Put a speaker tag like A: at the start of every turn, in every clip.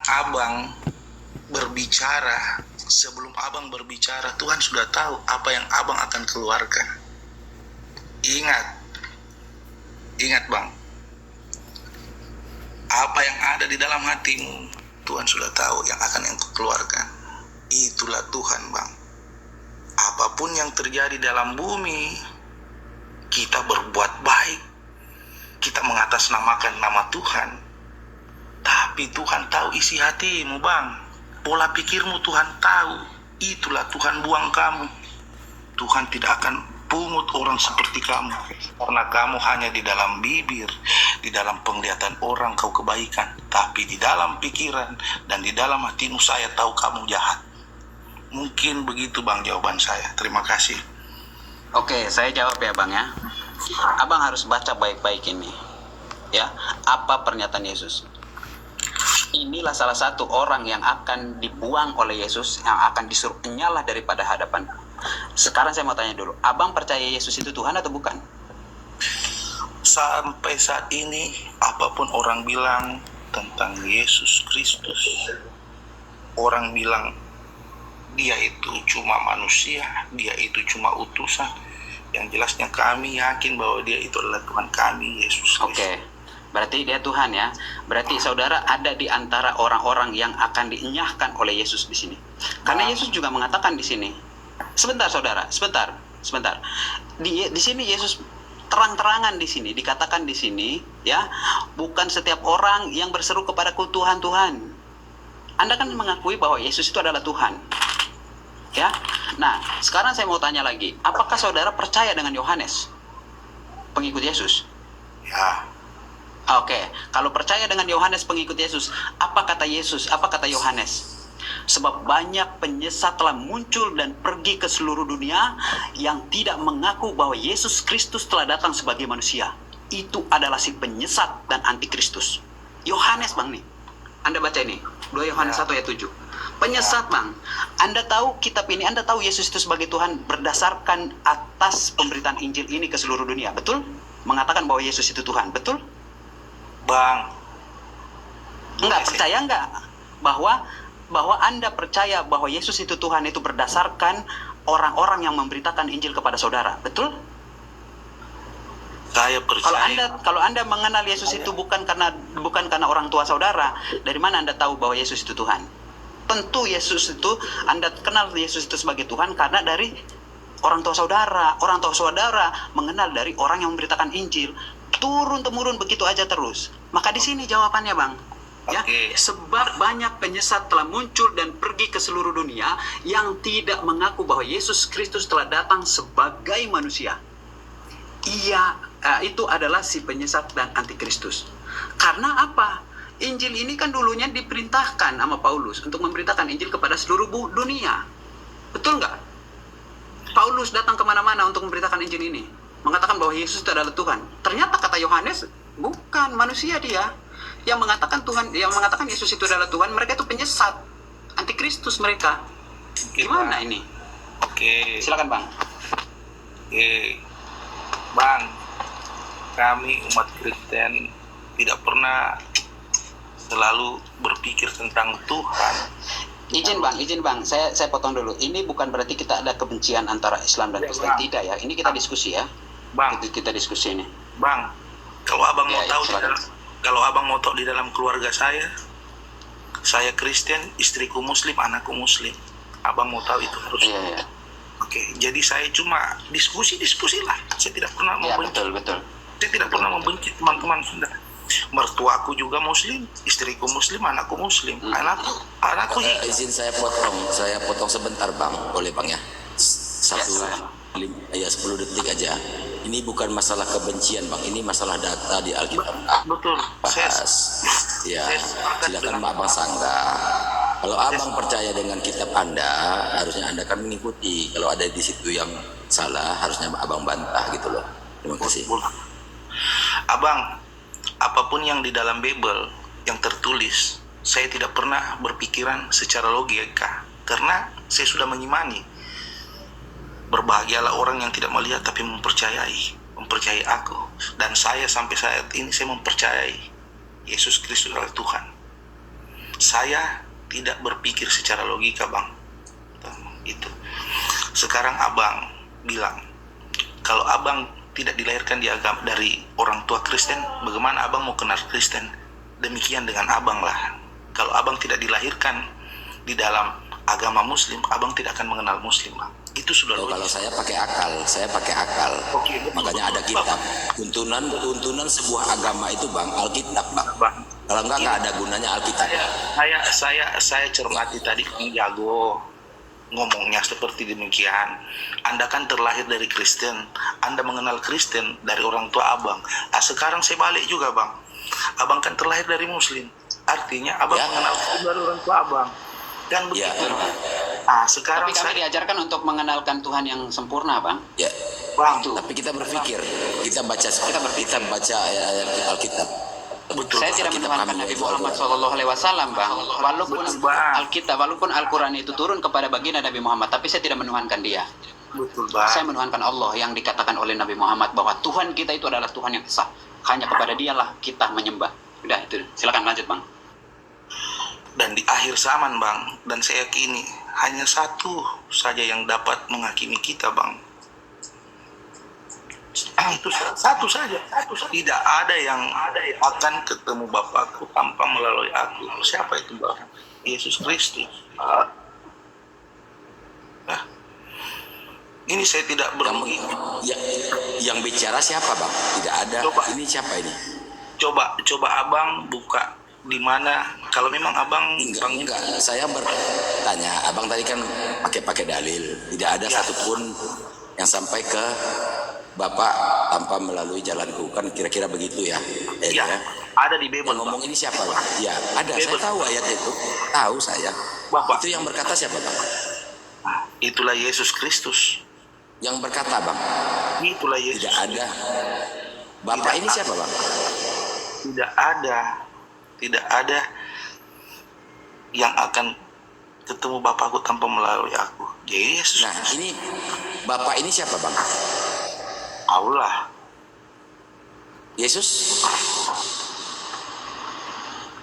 A: abang berbicara, sebelum abang berbicara, Tuhan sudah tahu apa yang abang akan keluarkan. Ingat bang, apa yang ada di dalam hatimu, Tuhan sudah tahu yang akan yang keluarkan. Itulah Tuhan bang. Apapun yang terjadi dalam bumi, kita berbuat baik, kita mengatasnamakan nama Tuhan. Tapi Tuhan tahu isi hatimu bang. Pola pikirmu Tuhan tahu. Itulah Tuhan buang kamu. Tuhan tidak akan pungut orang seperti kamu, karena kamu hanya di dalam bibir, di dalam penglihatan orang kau kebaikan, tapi di dalam pikiran dan di dalam hatimu saya tahu kamu jahat. Mungkin begitu bang jawaban saya. Terima kasih.
B: Oke, saya jawab ya bang ya. Abang harus baca baik-baik ini ya, apa pernyataan Yesus. Inilah salah satu orang yang akan dibuang oleh Yesus, yang akan disuruh nyala daripada hadapan. Sekarang saya mau tanya dulu, abang percaya Yesus itu Tuhan atau bukan?
A: Sampai saat ini, apapun orang bilang tentang Yesus Kristus, orang bilang dia itu cuma manusia, dia itu cuma utusan. Yang jelasnya kami yakin bahwa dia itu adalah Tuhan kami, Yesus Kristus.
B: Oke, berarti dia Tuhan ya. Berarti saudara ada di antara orang-orang yang akan dienyahkan oleh Yesus di sini. Karena Yesus juga mengatakan di sini. Sebentar saudara, sebentar. Di sini Yesus terang-terangan di sini dikatakan di sini ya, bukan setiap orang yang berseru kepadaku Tuhan, Tuhan. Anda kan mengakui bahwa Yesus itu adalah Tuhan. Ya. Nah, sekarang saya mau tanya lagi, apakah saudara percaya dengan Yohanes, pengikut Yesus?
A: Ya.
B: Oke, kalau percaya dengan Yohanes pengikut Yesus, apa kata Yesus? Apa kata Yohanes? Sebab banyak penyesat telah muncul dan pergi ke seluruh dunia yang tidak mengaku bahwa Yesus Kristus telah datang sebagai manusia. Itu adalah si penyesat dan antikristus. Yohanes bang nih, Anda baca ini, 2 Yohanes 1 ayat 7. Penyesat bang, Anda tahu kitab ini, Anda tahu Yesus itu sebagai Tuhan berdasarkan atas pemberitaan Injil ini ke seluruh dunia, betul? Mengatakan bahwa Yesus itu Tuhan, betul?
A: Bang,
B: Enggak, percaya enggak bahwa Anda percaya bahwa Yesus itu Tuhan itu berdasarkan orang-orang yang memberitakan Injil kepada saudara, betul?
A: saya percaya.
B: Kalau Anda mengenal Yesus itu bukan karena orang tua saudara, dari mana Anda tahu bahwa Yesus itu Tuhan? Tentu Yesus itu, Anda kenal Yesus itu sebagai Tuhan karena dari orang tua saudara. Orang tua saudara mengenal dari orang yang memberitakan Injil. Turun-temurun begitu aja terus. Maka di sini jawabannya bang. Ya, sebab banyak penyesat telah muncul dan pergi ke seluruh dunia yang tidak mengaku bahwa Yesus Kristus telah datang sebagai manusia. Itu adalah si penyesat dan antikristus. Karena apa? Injil ini kan dulunya diperintahkan sama Paulus untuk memberitakan Injil kepada seluruh dunia. Betul nggak? Paulus datang kemana-mana untuk memberitakan Injil ini, mengatakan bahwa Yesus itu adalah Tuhan. Ternyata kata Yohanes, bukan manusia dia. Yang mengatakan Tuhan, yang mengatakan Yesus itu adalah Tuhan, mereka itu penyesat, antikristus mereka. Gimana ini?
A: Oke.
B: Silakan bang.
A: Oke. Bang, kami umat Kristen tidak pernah selalu berpikir tentang Tuhan.
B: Izin bang, saya potong dulu. Ini bukan berarti kita ada kebencian antara Islam dan Kristen, tidak ya. Ini kita diskusi ya.
A: Bang,
B: kita diskusi ini.
A: Bang, kalau abang mau tahu
B: silakan.
A: abang mau tahu di dalam keluarga saya Kristen, istriku Muslim, anakku Muslim. Abang mau tahu itu harus.
B: Iya.
A: Oke, jadi saya cuma diskusi lah. Saya tidak pernah membenci.
B: Betul.
A: Saya tidak pernah membenci teman-teman sudah. Mertuaku juga Muslim, istriku Muslim, anakku Muslim. Anakku
C: izin saya potong sebentar bang, boleh bang ya? 10 detik aja. Ini bukan masalah kebencian bang, ini masalah data di Alkitab.
A: Betul.
C: Bahas. Ya, silakan abang sanggah. Kalau abang percaya dengan kitab Anda, harusnya Anda kan mengikuti. Kalau ada di situ yang salah, harusnya abang bantah gitu loh. Terima kasih.
A: Abang, apapun yang di dalam Bible yang tertulis, saya tidak pernah berpikiran secara logika, karena saya sudah mengimani. Berbahagialah orang yang tidak melihat tapi mempercayai aku. Dan saya sampai saat ini saya mempercayai Yesus Kristus adalah Tuhan. Saya tidak berpikir secara logika, Bang. Itu. Sekarang Abang bilang, kalau Abang tidak dilahirkan di agama dari orang tua Kristen, bagaimana Abang mau kenal Kristen? Demikian dengan Abang lah. Kalau Abang tidak dilahirkan di dalam agama Muslim, Abang tidak akan mengenal Muslim, Bang. Itu sudah
C: Kalau saya pakai akal,
A: Oke, betul.
C: makanya ada kitab. Tuntunan sebuah agama itu Bang, Alkitab Bang. Kalau enggak ada gunanya Alkitab.
A: Saya cermati tadi Bang Jago ngomongnya seperti demikian. Anda kan terlahir dari Kristen, Anda mengenal Kristen dari orang tua Abang. Sekarang saya balik juga, Bang. Abang kan terlahir dari Muslim, artinya Abang mengenal Kristen dari orang tua Abang. Dan begitu. Sekarang
B: Tapi kami diajarkan untuk mengenalkan Tuhan yang sempurna, Bang.
C: Ya.
A: Bang,
C: Tapi kita berpikir, kita baca ayat Alkitab.
A: betul.
B: Saya tidak menuhankan Nabi Muhammad SAW, Bang. Walaupun
A: Betul, Bang.
B: Alkitab, walaupun Al-Quran itu turun kepada baginda Nabi Muhammad, tapi saya tidak menuhankan dia.
A: Betul, Bang.
B: Saya menuhankan Allah yang dikatakan oleh Nabi Muhammad bahwa Tuhan kita itu adalah Tuhan yang esa. Hanya kepada dialah kita menyembah. Udah itu. Silakan lanjut, Bang.
A: Dan di akhir zaman, Bang, dan saya yakini hanya satu saja yang dapat menghakimi kita, Bang. Itu satu saja. Tidak ada yang akan ketemu Bapakku tanpa melalui aku. Siapa itu, Bang? Yesus Kristus. Ini saya tidak berlogik.
C: Yang bicara siapa Bang? Tidak ada.
A: Coba.
C: Ini siapa ini?
A: Coba Abang buka di mana. Kalau memang Abang
C: Enggak. Saya bertanya. Abang tadi kan pakai dalil. Tidak ada satupun yang sampai ke Bapak tanpa melalui jalanku, kan kira-kira begitu ya?
A: Ya, ada di Bible.
C: Yang ngomong ini siapa Bang? Ya, ada.
A: Bible.
C: Saya tahu ayat itu. Tahu saya.
A: Bapak.
C: Itu yang berkata siapa Bang?
A: Itulah Yesus Kristus.
C: Yang berkata Bang?
A: Itulah Yesus.
C: Tidak ada. Bapak ini siapa Bang?
A: Tidak ada yang akan ketemu Bapakku tanpa melalui aku. Yesus.
C: Nah, ini Bapak ini siapa Bang?
A: Allah.
C: Yesus?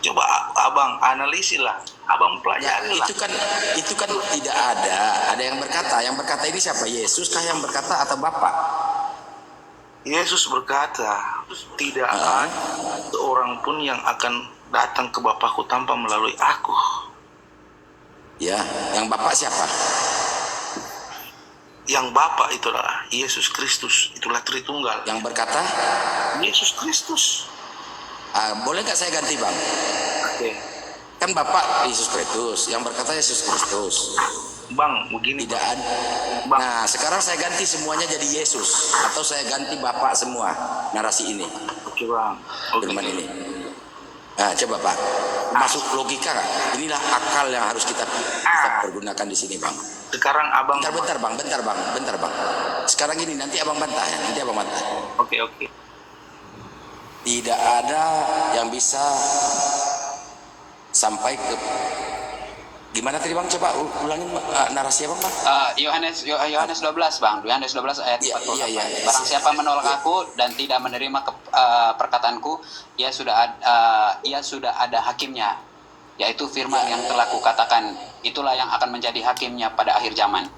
A: Coba Abang analisis lah. Abang pelajari lah.
C: Itu kan tidak ada. Ada yang berkata. Yang berkata ini siapa? Yesus kah yang berkata atau Bapak?
A: Yesus berkata, tidak ada seorang pun yang akan datang ke Bapakku tanpa melalui aku.
C: Ya, yang Bapak siapa?
A: Yang Bapa itulah Yesus Kristus, itulah Tritunggal.
C: Yang berkata?
A: Yesus Kristus.
C: Boleh nggak saya ganti Bang?
A: Oke.
C: Kan Bapak Yesus Kristus, yang berkata Yesus Kristus.
A: Bang, begini.
C: Tidak ada.
A: Bang.
C: Nah, sekarang saya ganti semuanya jadi Yesus, atau saya ganti Bapak semua narasi ini,
A: Oke, Bang.
C: firman ini. Nah, coba Pak, masuk logika nggak? Inilah akal yang harus kita pergunakan di sini Bang.
A: Sekarang Abang.
C: Bentar bang. Sekarang gini, nanti abang bantah ya,
A: Oke.
C: Tidak ada yang bisa sampai ke gimana tadi bang? Coba ulangin narasi abang bang.
B: Yohanes 12 Bang. Yohanes 12 ayat 48.
C: Iya.
B: Barang siapa menolak aku dan tidak menerima perkataanku, ia sudah ada hakimnya, yaitu firman yang telah kukatakan. Itulah yang akan menjadi hakimnya pada akhir zaman.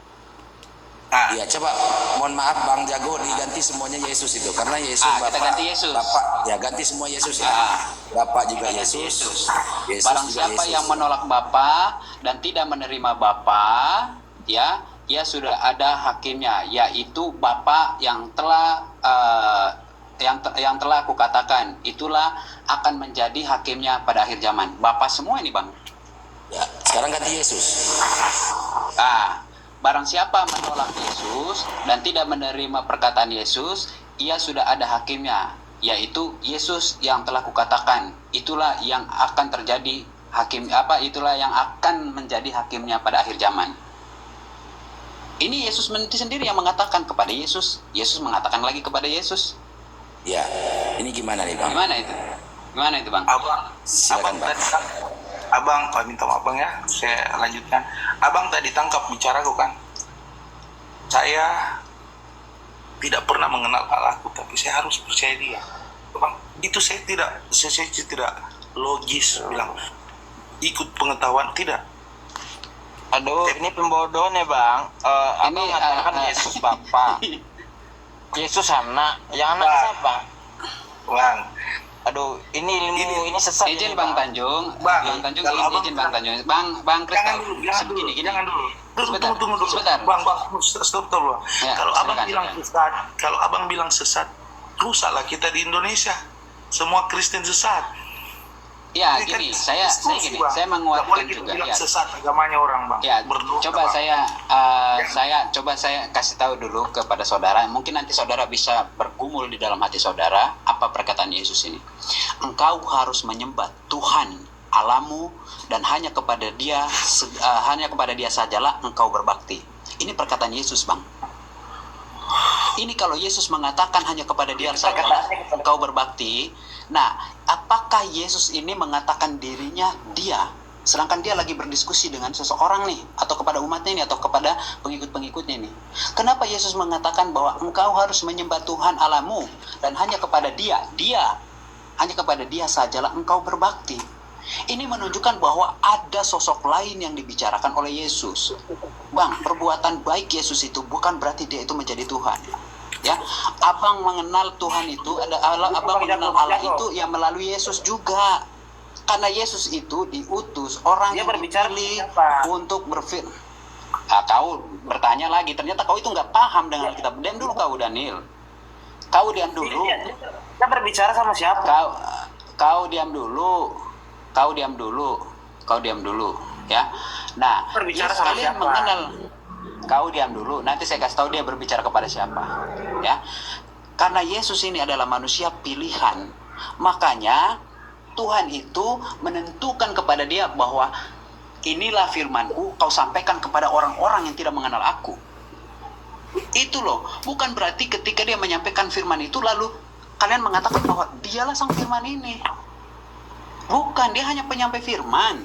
C: Iya, coba mohon maaf Bang Jago, diganti semuanya Yesus itu, karena Yesus Bapak.
B: Kita ganti Yesus.
C: Bapak, ya ganti semua Yesus ya. Bapak juga Yesus.
B: Barang siapa yang menolak Bapa dan tidak menerima Bapa, ya, ia sudah ada hakimnya, yaitu Bapa yang telah yang telah aku katakan. Itulah akan menjadi hakimnya pada akhir zaman. Bapa semua ini Bang.
C: Ya, sekarang ganti Yesus.
B: Barang siapa menolak Yesus dan tidak menerima perkataan Yesus, ia sudah ada hakimnya, yaitu Yesus yang telah kukatakan. Itulah yang akan terjadi itulah yang akan menjadi hakimnya pada akhir zaman. Ini Yesus sendiri yang mengatakan kepada Yesus. Yesus mengatakan lagi kepada Yesus.
C: Ya, ini gimana nih Bang?
B: Gimana itu Bang?
C: Silakan Bang.
A: Abang, minta maaf Bang ya, saya lanjutkan. Abang tadi tangkap bicaraku kan. Saya tidak pernah mengenal Allahku, tapi saya harus percaya Dia. Bang, itu saya tidak logis bilang. ikut pengetahuan tidak.
D: Aduh, ini pembodohan ya bang. Abang
B: Ini,
D: mengatakan Yesus Bapa, Yesus anak, yang anak
A: Bang.
D: siapa?
A: Bang,
D: Aduh, ini ilmu ini sesat.
B: Izin
D: ini,
B: Bang Tanjung,
A: Bang,
B: Bang Tanjung,
A: kalau abang
B: izin Bang Tanjung, Bang Kristal,
A: jangan dulu,
B: gini.
A: jangan dulu.
B: Sebentar,
A: Tunggu dulu.
B: sebentar.
A: Bang, stop dulu.
B: Ya,
A: Kalau abang
B: silakan,
A: bilang
B: silakan.
A: sesat, kalau abang bilang sesat, rusaklah kita di Indonesia. Semua Kristen sesat.
B: Ya,
A: Ini kan
B: gini, saya
A: diskusi,
B: gini,
A: Bang.
B: saya
A: Nggak boleh
B: menguatkan
A: kita
B: juga.
A: bilang
B: Ya,
A: sesat agamanya orang, Bang.
B: ya.
A: Berdosa,
B: Coba
A: Bang.
B: saya kasih tahu dulu kepada saudara. Mungkin nanti saudara bisa bergumul di dalam hati saudara apa perkataan Yesus ini. Engkau harus menyembah Tuhan Allahmu dan hanya kepada Dia sajalah engkau berbakti. Ini perkataan Yesus, Bang. Ini kalau Yesus mengatakan hanya kepada Dia saja engkau berbakti. Nah, apakah Yesus ini mengatakan dirinya Dia, sedangkan Dia lagi berdiskusi dengan seseorang nih, atau kepada umatnya ini, atau kepada pengikut-pengikutnya ini? Kenapa Yesus mengatakan bahwa engkau harus menyembah Tuhan Allahmu dan hanya kepada hanya kepada Dia sajalah engkau berbakti? Ini menunjukkan bahwa ada sosok lain yang dibicarakan oleh Yesus. Bang, perbuatan baik Yesus itu bukan berarti Dia itu menjadi Tuhan. Ya, abang mengenal Tuhan itu, abang mengenal Allah itu ya melalui Yesus juga. Karena Yesus itu diutus orang
D: Dia
B: yang
D: berbicara
B: dipilih
D: siapa?
B: untuk berfirman. Kau bertanya lagi, ternyata kau itu nggak paham dengan kitab. Diam dulu kau, Daniel. Kau diam dulu.
D: Dia berbicara sama siapa?
B: Kau diam dulu. Kau diam dulu, ya. Nah,
D: Berbicara
B: Yesus
D: sama
B: kalian
D: siapa?
B: mengenal. Kau diam dulu. Nanti saya kasih tahu dia berbicara kepada siapa, ya. Karena Yesus ini adalah manusia pilihan, makanya Tuhan itu menentukan kepada dia bahwa inilah firman-Ku, kau sampaikan kepada orang-orang yang tidak mengenal Aku. Itu loh, bukan berarti ketika dia menyampaikan firman itu lalu kalian mengatakan bahwa dialah sang firman ini. Bukan, dia hanya penyampai firman,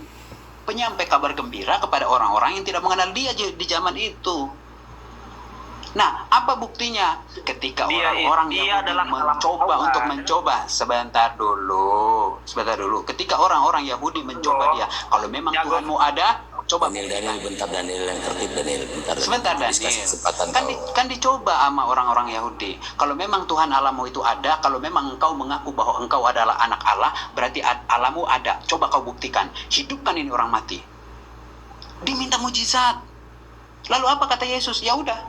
B: penyampai kabar gembira kepada orang-orang yang tidak mengenal Dia di zaman itu. Nah, apa buktinya? Ketika orang-orang yang mencoba, sebentar dulu. Ketika orang-orang Yahudi mencoba Dia, kalau memang Tuhanmu ada, coba
C: Daniel, bentar Daniel, yang tertib Daniel, bentar.
B: sebentar Daniel.
C: Dikasih kesempatan
B: Kan dicoba sama orang-orang Yahudi. Kalau memang Tuhan Allahmu itu ada, kalau memang engkau mengaku bahwa engkau adalah anak Allah, berarti Allahmu ada. Coba kau buktikan. Hidupkan ini orang mati. Diminta mujizat. Lalu apa kata Yesus? Ya udah.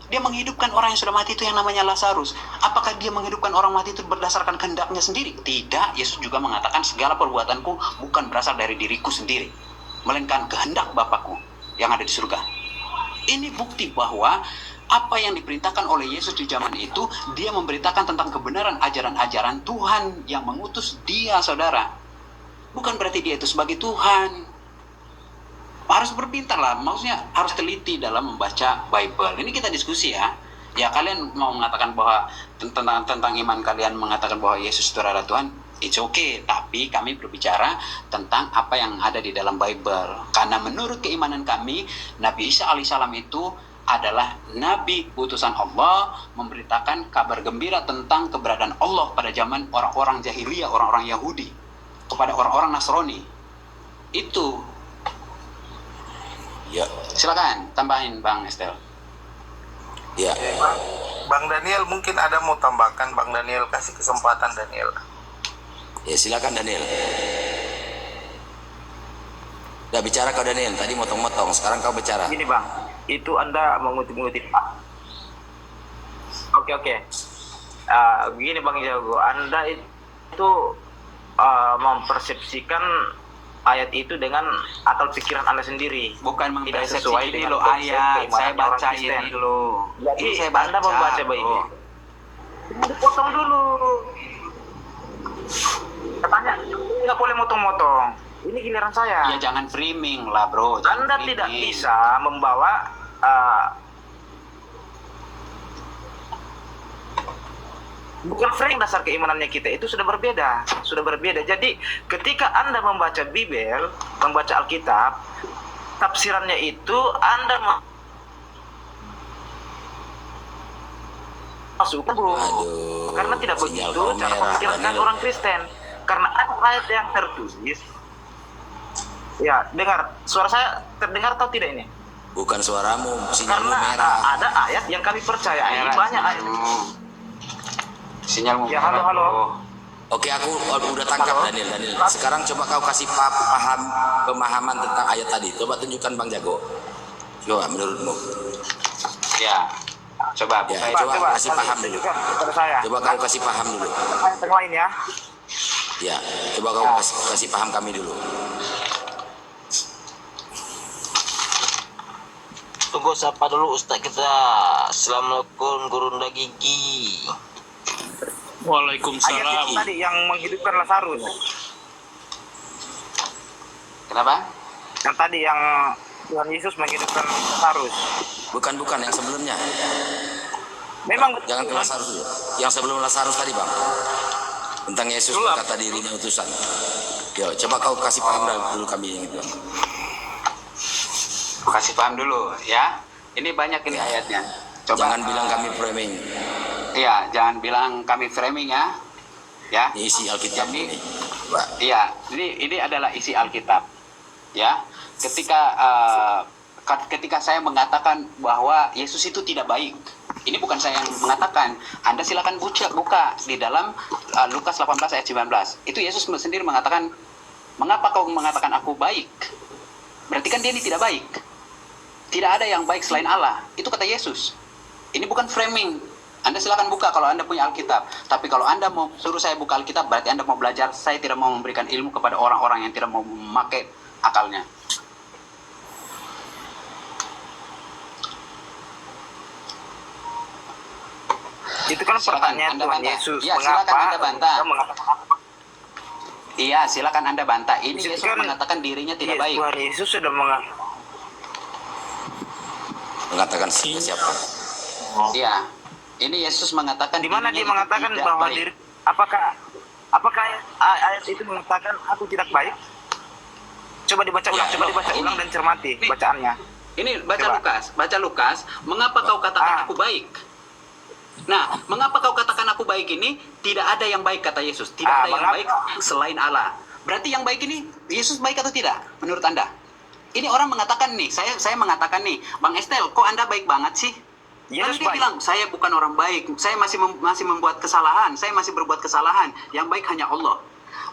B: Dia menghidupkan orang yang sudah mati itu yang namanya Lazarus. Apakah dia menghidupkan orang mati itu berdasarkan kehendaknya sendiri? Tidak. Yesus juga mengatakan segala perbuatanku bukan berasal dari diriku sendiri, melainkan kehendak Bapakku yang ada di surga. Ini bukti bahwa apa yang diperintahkan oleh Yesus di zaman itu, Dia memberitakan tentang kebenaran ajaran-ajaran Tuhan yang mengutus Dia, saudara. Bukan berarti Dia itu sebagai Tuhan. Harus berpintar lah, maksudnya harus teliti dalam membaca Bible. Ini kita diskusi ya. Ya kalian mau mengatakan bahwa tentang iman kalian mengatakan bahwa Yesus itu adalah Tuhan, it's okay. Tapi kami berbicara tentang apa yang ada di dalam Bible. Karena menurut keimanan kami, Nabi Isa alaihissalam itu adalah Nabi utusan Allah, memberitakan kabar gembira tentang keberadaan Allah pada zaman orang-orang jahiliyah, orang-orang Yahudi, kepada orang-orang Nasrani. Itu.
C: Ya,
B: Silakan tambahin Bang Estel.
C: ya.
A: Bang Daniel mungkin ada mau tambahkan. Bang Daniel, kasih kesempatan Daniel.
C: Ya, silakan Daniel. Udah bicara kau Daniel, tadi motong-motong, sekarang kau bicara.
D: Gini bang, itu Anda mengutip-ngutip Pak. Oke. Begini Bang Jago, Anda itu mempersepsikan ayat itu dengan akal pikiran Anda sendiri.
B: Bukan
D: Tidak
B: mempersepsi
D: sesuai
B: ini
D: dengan
B: lo
D: konsep
B: ayat,
D: keimanan
B: saya
D: orang
B: baca
D: Kristen.
B: ini lo.
D: Jadi
B: Ini saya baca.
D: Anda membaca
B: bro.
D: ini. Potong dulu. Katanya nggak boleh motong-motong. Ini giliran saya.
B: Ya jangan framing lah bro. Jangan
D: Anda
B: framing.
D: tidak bisa membawa bukan frame dasar keimanannya kita itu sudah berbeda. Jadi ketika Anda membaca Bible, membaca Alkitab, tafsirannya itu Anda masuk bro. Karena tidak
C: sinyal
D: begitu
C: kau
D: cara
C: merah,
D: pemikiran
C: Daniel.
D: orang Kristen. Karena ada ayat yang tertulis Ya, dengar. Suara saya terdengar atau tidak ini?
C: Bukan suaramu, sinyalmu
D: Karena
C: merah.
D: ada ayat yang kami percaya. Ini banyak ayat.
B: Sinyalmu
D: Ya, halo, halo.
C: Oke, aku udah tangkap Daniel. Sekarang coba kau kasih paham pemahaman tentang ayat tadi. Coba tunjukkan Bang Jago. Coba menurutmu.
B: Ya, coba
C: Ya,
B: buka.
C: kasih paham dulu.
D: tunjukkan kepada saya.
C: Coba kau kasih paham dulu.
D: Ayat yang lain ya.
C: Ya, coba kau kasih paham kami dulu.
E: Tunggu sapa dulu Ustaz kita. Assalamualaikum Gurunda Gigi.
D: Ayat
F: Waalaikumsalam.
D: itu tadi yang menghidupkan Lazarus.
B: Kenapa?
D: Yang tadi yang Tuhan Yesus menghidupkan Lazarus.
C: Bukan yang sebelumnya.
D: Memang
C: Jangan ke Lazarus dulu. Yang sebelum Lazarus tadi, Bang. Tentang Yesus berkata dirinya utusan. Yo, coba kau kasih paham dulu kami yang itu.
B: Kasih paham dulu ya. Ini banyak ini ayatnya. Coba.
C: Jangan bilang kami framing.
B: Iya, jangan bilang kami framing ya. Ya.
C: Ini isi Alkitab
B: Jadi,
C: ini. Coba.
B: Iya, ini adalah isi Alkitab. Ya. Ketika saya mengatakan bahwa Yesus itu tidak baik. Ini bukan saya yang mengatakan. Anda silakan buka di dalam Lukas 18 ayat 19. Itu Yesus sendiri mengatakan, "Mengapa kau mengatakan aku baik?" Berarti kan dia ini tidak baik. Tidak ada yang baik selain Allah. Itu kata Yesus. Ini bukan framing. Anda silakan buka kalau Anda punya Alkitab. Tapi kalau Anda mau suruh saya buka Alkitab, berarti Anda mau belajar. Saya tidak mau memberikan ilmu kepada orang-orang yang tidak mau memakai akalnya.
D: itu kan
B: Silakan
D: pertanyaan
B: Anda
D: Tuhan
B: bantah.
D: Yesus.
B: Ya,
D: Mengapa
B: silakan Anda bantah.
D: Engkau mengatakan aku
B: Iya, silakan Anda bantah. Ini
D: Itu
B: Yesus
D: kan-
B: mengatakan dirinya tidak
D: Yes,
B: baik.
D: Tuhan Yesus sudah
C: Mengatakan siapa?
B: Iya. Ini Yesus mengatakan
D: di mana dia
B: dirinya itu
D: mengatakan
B: tidak
D: bahwa
B: baik.
D: apakah ayat itu mengatakan aku tidak baik? Coba dibaca ulang,
B: ini-
D: dan cermati
B: ini-
D: bacaannya.
B: Ini baca
D: Coba.
B: Lukas. Mengapa kau katakan aku baik? Nah, mengapa kau katakan aku baik ini? Tidak ada yang baik kata Yesus. Tidak ada yang
D: mengapa?
B: baik selain Allah. Berarti yang baik ini Yesus baik atau tidak? Menurut Anda? Ini orang mengatakan nih, saya mengatakan nih, Bang Estel, kok Anda baik banget sih? Lalu
D: Yesus
B: dia
D: baik.
B: bilang, saya bukan orang baik. Saya masih membuat kesalahan. Saya masih berbuat kesalahan. Yang baik hanya Allah.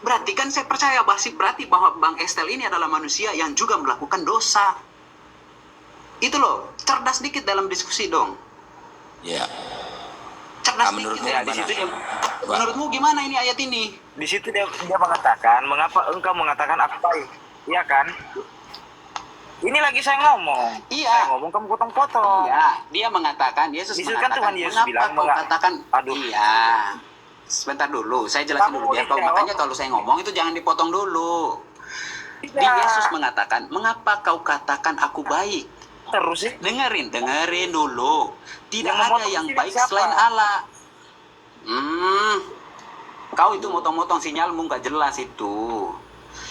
B: Berarti kan saya percaya berarti bahwa Bang Estel ini adalah manusia yang juga melakukan dosa. Itu loh, cerdas dikit dalam diskusi dong.
C: Ya.
B: Cerdas
C: Menurutmu
B: dikit.
C: gimana?
D: di situ dia-
C: Coba.
B: Menurutmu gimana ini ayat ini?
D: Di situ dia mengatakan, mengapa engkau mengatakan aku baik? Iya kan? Ini lagi saya ngomong.
B: Iya.
D: Saya ngomong kamu potong-potong.
B: Iya, dia mengatakan, Yesus
D: Di situ kan
B: mengatakan,
D: Tuhan Yesus
B: mengapa
D: bilang,
B: kau katakan,
D: aduh.
B: iya. Sebentar dulu, saya jelasin
D: Kamu
B: dulu. Biar kau,
D: dijawab.
B: makanya kalau saya ngomong itu jangan dipotong dulu.
D: Tidak.
B: Di Yesus mengatakan, mengapa kau katakan aku baik?
D: Terus sih.
B: Dengerin dulu. Tidak
D: Yang
B: ada
D: memotong
B: yang
D: sini
B: baik
D: siapa?
B: selain Allah. Kau itu motong-motong sinyalmu nggak jelas itu.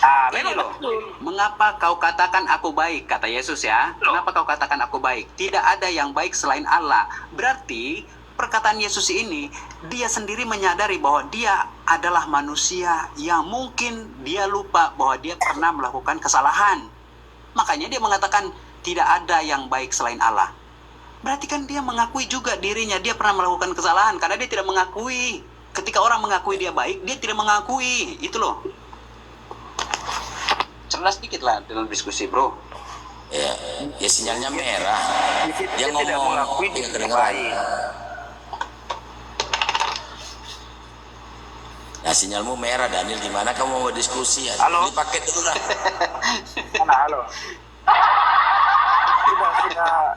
B: Ini
D: Memang
B: loh,
D: betul.
B: mengapa kau katakan aku baik, kata Yesus ya. Mengapa kau katakan aku baik? Tidak ada yang baik selain Allah. Berarti perkataan Yesus ini, dia sendiri menyadari bahwa dia adalah manusia yang mungkin dia lupa bahwa dia pernah melakukan kesalahan. Makanya dia mengatakan tidak ada yang baik selain Allah. Berarti kan dia mengakui juga dirinya dia pernah melakukan kesalahan karena dia tidak mengakui. Ketika orang mengakui dia baik, dia tidak mengakui. Itu loh. Cerdas dikit lah dalam diskusi, bro.
C: Ya, sinyalnya merah.
D: Di situ
C: Dia
D: tidak
C: ngomong
D: mengakui
C: tidak
D: dia
C: kedengeran.
D: baik.
C: Nah, sinyalmu merah, Daniel. Gimana kamu mau diskusi? Ya?
D: Halo?
C: Beli paket dulu lah.
D: Mana halo? Sudah kedengaran?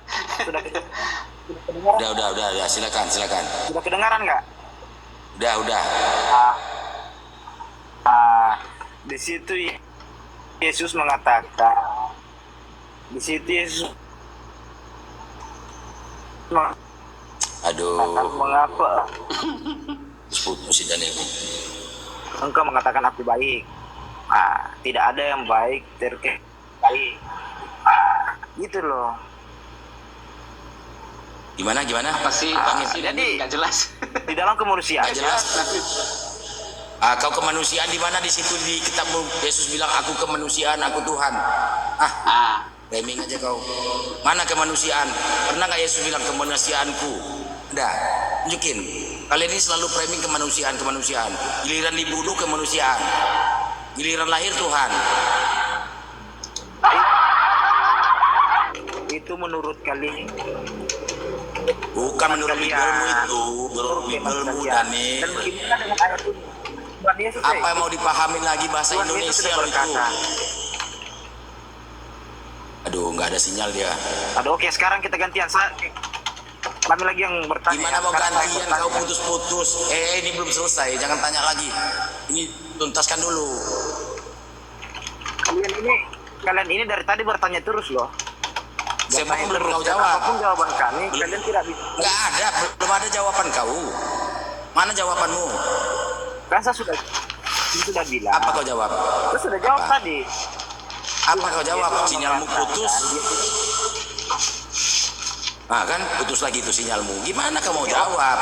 C: Udah. Silakan.
D: Sudah kedengaran nggak?
C: Udah.
D: Di situ Yesus mengatakan,
C: Aduh,
D: mengapa
C: putus si Daniel ini.
D: engkau mengatakan aku baik? Tidak ada yang baik terkait baik. Gitu loh.
C: Gimana?
B: Apa sih?
C: Bang,
B: Jadi
D: jadi-
B: nggak jelas.
D: Di dalam kemanusiaan.
C: Nggak jelas. Kau kemanusiaan di mana di situ di kitabmu Yesus bilang aku kemanusiaan, aku Tuhan. Framing aja kau. Mana kemanusiaan? Pernah nggak Yesus bilang kemanusiaanku? Ada. Tunjukin. Kalian ini selalu framing kemanusiaan. Giliran dibunuh kemanusiaan. Giliran lahir Tuhan.
D: Itu menurut kalian.
C: Bukan menurut Bibelmu itu, Bibelmu Daniel.
D: Dan bagaimana dengan ayat ini? Tuhan Yesus,
C: Apa yang mau dipahamin lagi bahasa
D: Tuhan Yesus
C: Indonesia
D: sudah
C: lo itu?
D: berkata.
C: Aduh, nggak ada sinyal dia.
D: Aduh, oke, sekarang kita gantian. Kami lagi yang bertanya.
C: Gimana mau
D: Sekarang saya
C: gantian
D: bertanya.
C: kau putus-putus? Ini belum selesai, jangan tanya lagi. Ini tuntaskan dulu.
D: Kalian ini dari tadi bertanya terus loh.
C: Saya
D: Bertanya
C: belum
D: terus.
C: kau
D: Dan
C: jawab.
D: apapun jawaban kami, kalian tidak bisa.
C: Nggak ada, belum ada jawaban kau. Mana jawabanmu?
D: Kan saya sudah bilang.
C: Apa kau jawab?
D: Saya sudah jawab
C: Apa?
D: tadi.
C: Apa kau jawab? Sinyalmu putus. Kan putus lagi itu sinyalmu. Gimana kau mau jawab?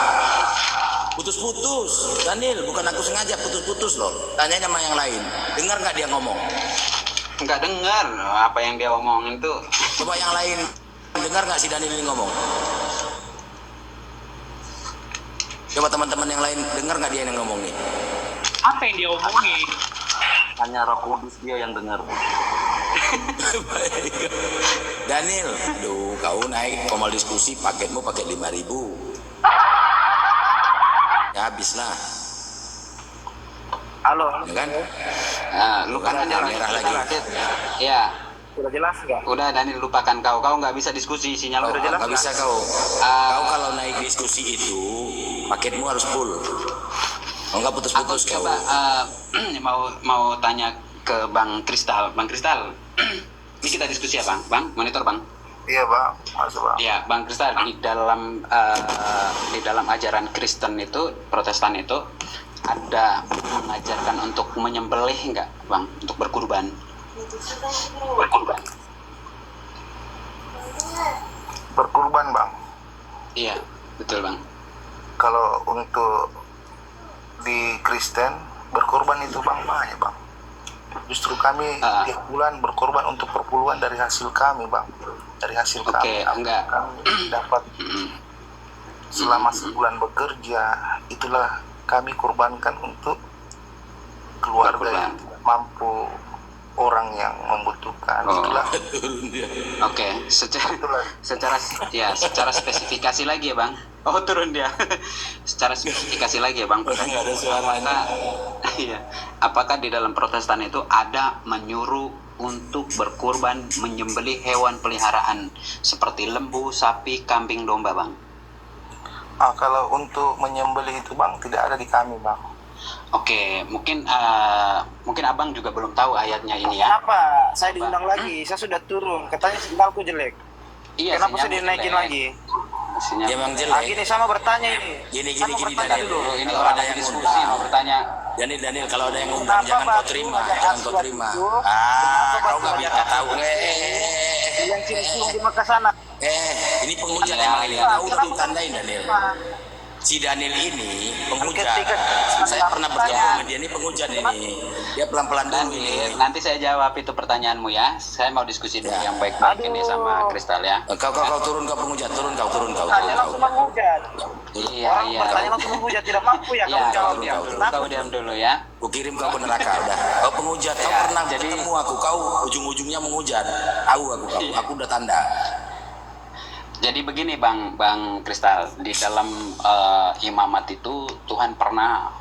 C: Putus-putus. Daniel, bukan aku sengaja putus-putus loh. Tanya sama yang lain. Dengar nggak dia ngomong?
B: Nggak dengar apa yang dia omongin tuh.
C: Coba yang lain. Dengar nggak si Daniel ini ngomong? Coba teman-teman yang lain dengar nggak dia yang ngomong nih?
F: Apa yang dia omongin?
E: Hanya Roh Kudus dia yang dengar.
C: Daniel, aduh kau naik komal diskusi paketmu pakai 5.000. Ya habislah,
D: Halo.
C: ya kan?
B: Lupakan
C: Kan
B: Daniel.
C: merah lagi.
B: Ya,
D: Sudah jelas nggak?
B: udah Daniel, lupakan kau nggak bisa diskusi, sinyal
C: Oh,
B: udah jelas.
C: nggak bisa kau. Kau kalau naik diskusi itu paketmu harus full. Oh, nggak putus-putus
B: Aku
C: kau.
B: coba mau tanya ke Bang Kristal. Bang Kristal, ini kita diskusi ya Bang? Monitor Bang?
A: Iya bang, masuk bang.
B: Ya Bang Kristal, di dalam ajaran Kristen itu, Protestan itu ada mengajarkan untuk menyembelih nggak Bang? Untuk berkurban?
A: Berkurban bang.
B: Iya, betul Bang.
A: Kalau untuk di Kristen berkorban itu bang banyak bang. Justru kami tiap bulan berkorban untuk perpuluhan dari hasil kami bang. Dari hasil kami.
B: Enggak.
A: Kami dapat selama sebulan bekerja, itulah kami korbankan untuk keluarga yang tidak mampu, orang yang membutuhkan. Itulah.
B: Oke, secara spesifikasi lagi ya Bang. Oh turun dia. Secara spesifikasi lagi ya Bang.
C: Nggak ada suaranya.
B: Iya. Apakah di dalam Protestan itu ada menyuruh untuk berkurban, menyembelih hewan peliharaan seperti lembu, sapi, kambing, domba Bang?
A: Kalau untuk menyembelih itu bang tidak ada di kami bang.
B: Oke, mungkin Abang juga belum tahu ayatnya ini ya.
D: Kenapa? Saya diundang lagi. Saya sudah turun. Katanya sinyalku jelek.
B: Iya.
D: Kenapa saya
B: sinyalnya
D: dinaikin
B: jelek.
D: lagi?
B: Sinyal.
C: Dia memang
D: Gini
C: jelek.
D: sama bertanya ini.
C: Gini
D: Sama bertanya
C: Daniel.
D: dulu.
B: Ini
C: Kalau
B: orang
C: ada
B: lagi
C: yang
B: diskusi
C: undang,
B: mau bertanya.
C: Daniel, kalau ada yang undang
D: Kenapa
C: jangan kau
D: batu
C: terima,
D: ada
C: jangan kau
D: aswad
C: terima.
D: itu?
C: Kau
D: Kenapa
C: nggak
D: batu
C: bisa
D: ada
C: tahu.
D: Yang cium di Mekah sana.
C: Ini penghujat emang ini. Kau udah ditandain Daniel. Si Daniel ini penghujat. Saya pernah bertemu sama dia, ini penghujat ini. Dia pelan-pelan dulu ini.
B: Nanti saya jawab itu pertanyaanmu ya. Saya mau diskusi dulu yang baik-baik ini sama Kristal ya.
C: Kau turun, kau penghujat, turun kau.
D: Tanya langsung menghujat.
B: Iya.
D: Orang bertanya langsung menghujat. Tidak mampu ya
B: Ya,
D: kamu jawab.
B: kau diam dulu ya.
C: Ku kirim kau ke neraka udah. Kau penghujat, kau pernah ketemu aku, kau ujung-ujungnya menghujat. Tahu aku udah tanda.
B: Jadi begini Bang Kristal, di dalam imamat itu Tuhan pernah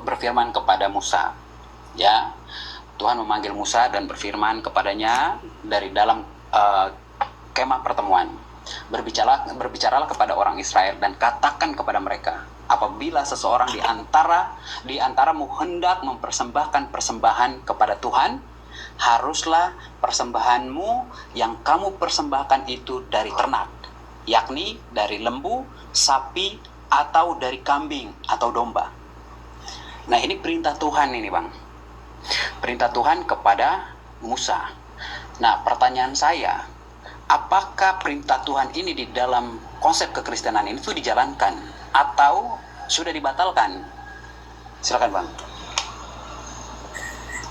B: berfirman kepada Musa, ya. Tuhan memanggil Musa dan berfirman kepadanya dari dalam kemah pertemuan. Berbicaralah kepada orang Israel dan katakan kepada mereka, apabila seseorang di antaramu hendak mempersembahkan persembahan kepada Tuhan, haruslah persembahanmu yang kamu persembahkan itu dari ternak, yakni dari lembu, sapi, atau dari kambing atau domba. Nah ini perintah Tuhan ini Bang. Perintah Tuhan kepada Musa. Nah pertanyaan saya, apakah perintah Tuhan ini di dalam konsep kekristenan ini itu dijalankan atau sudah dibatalkan? Silakan bang.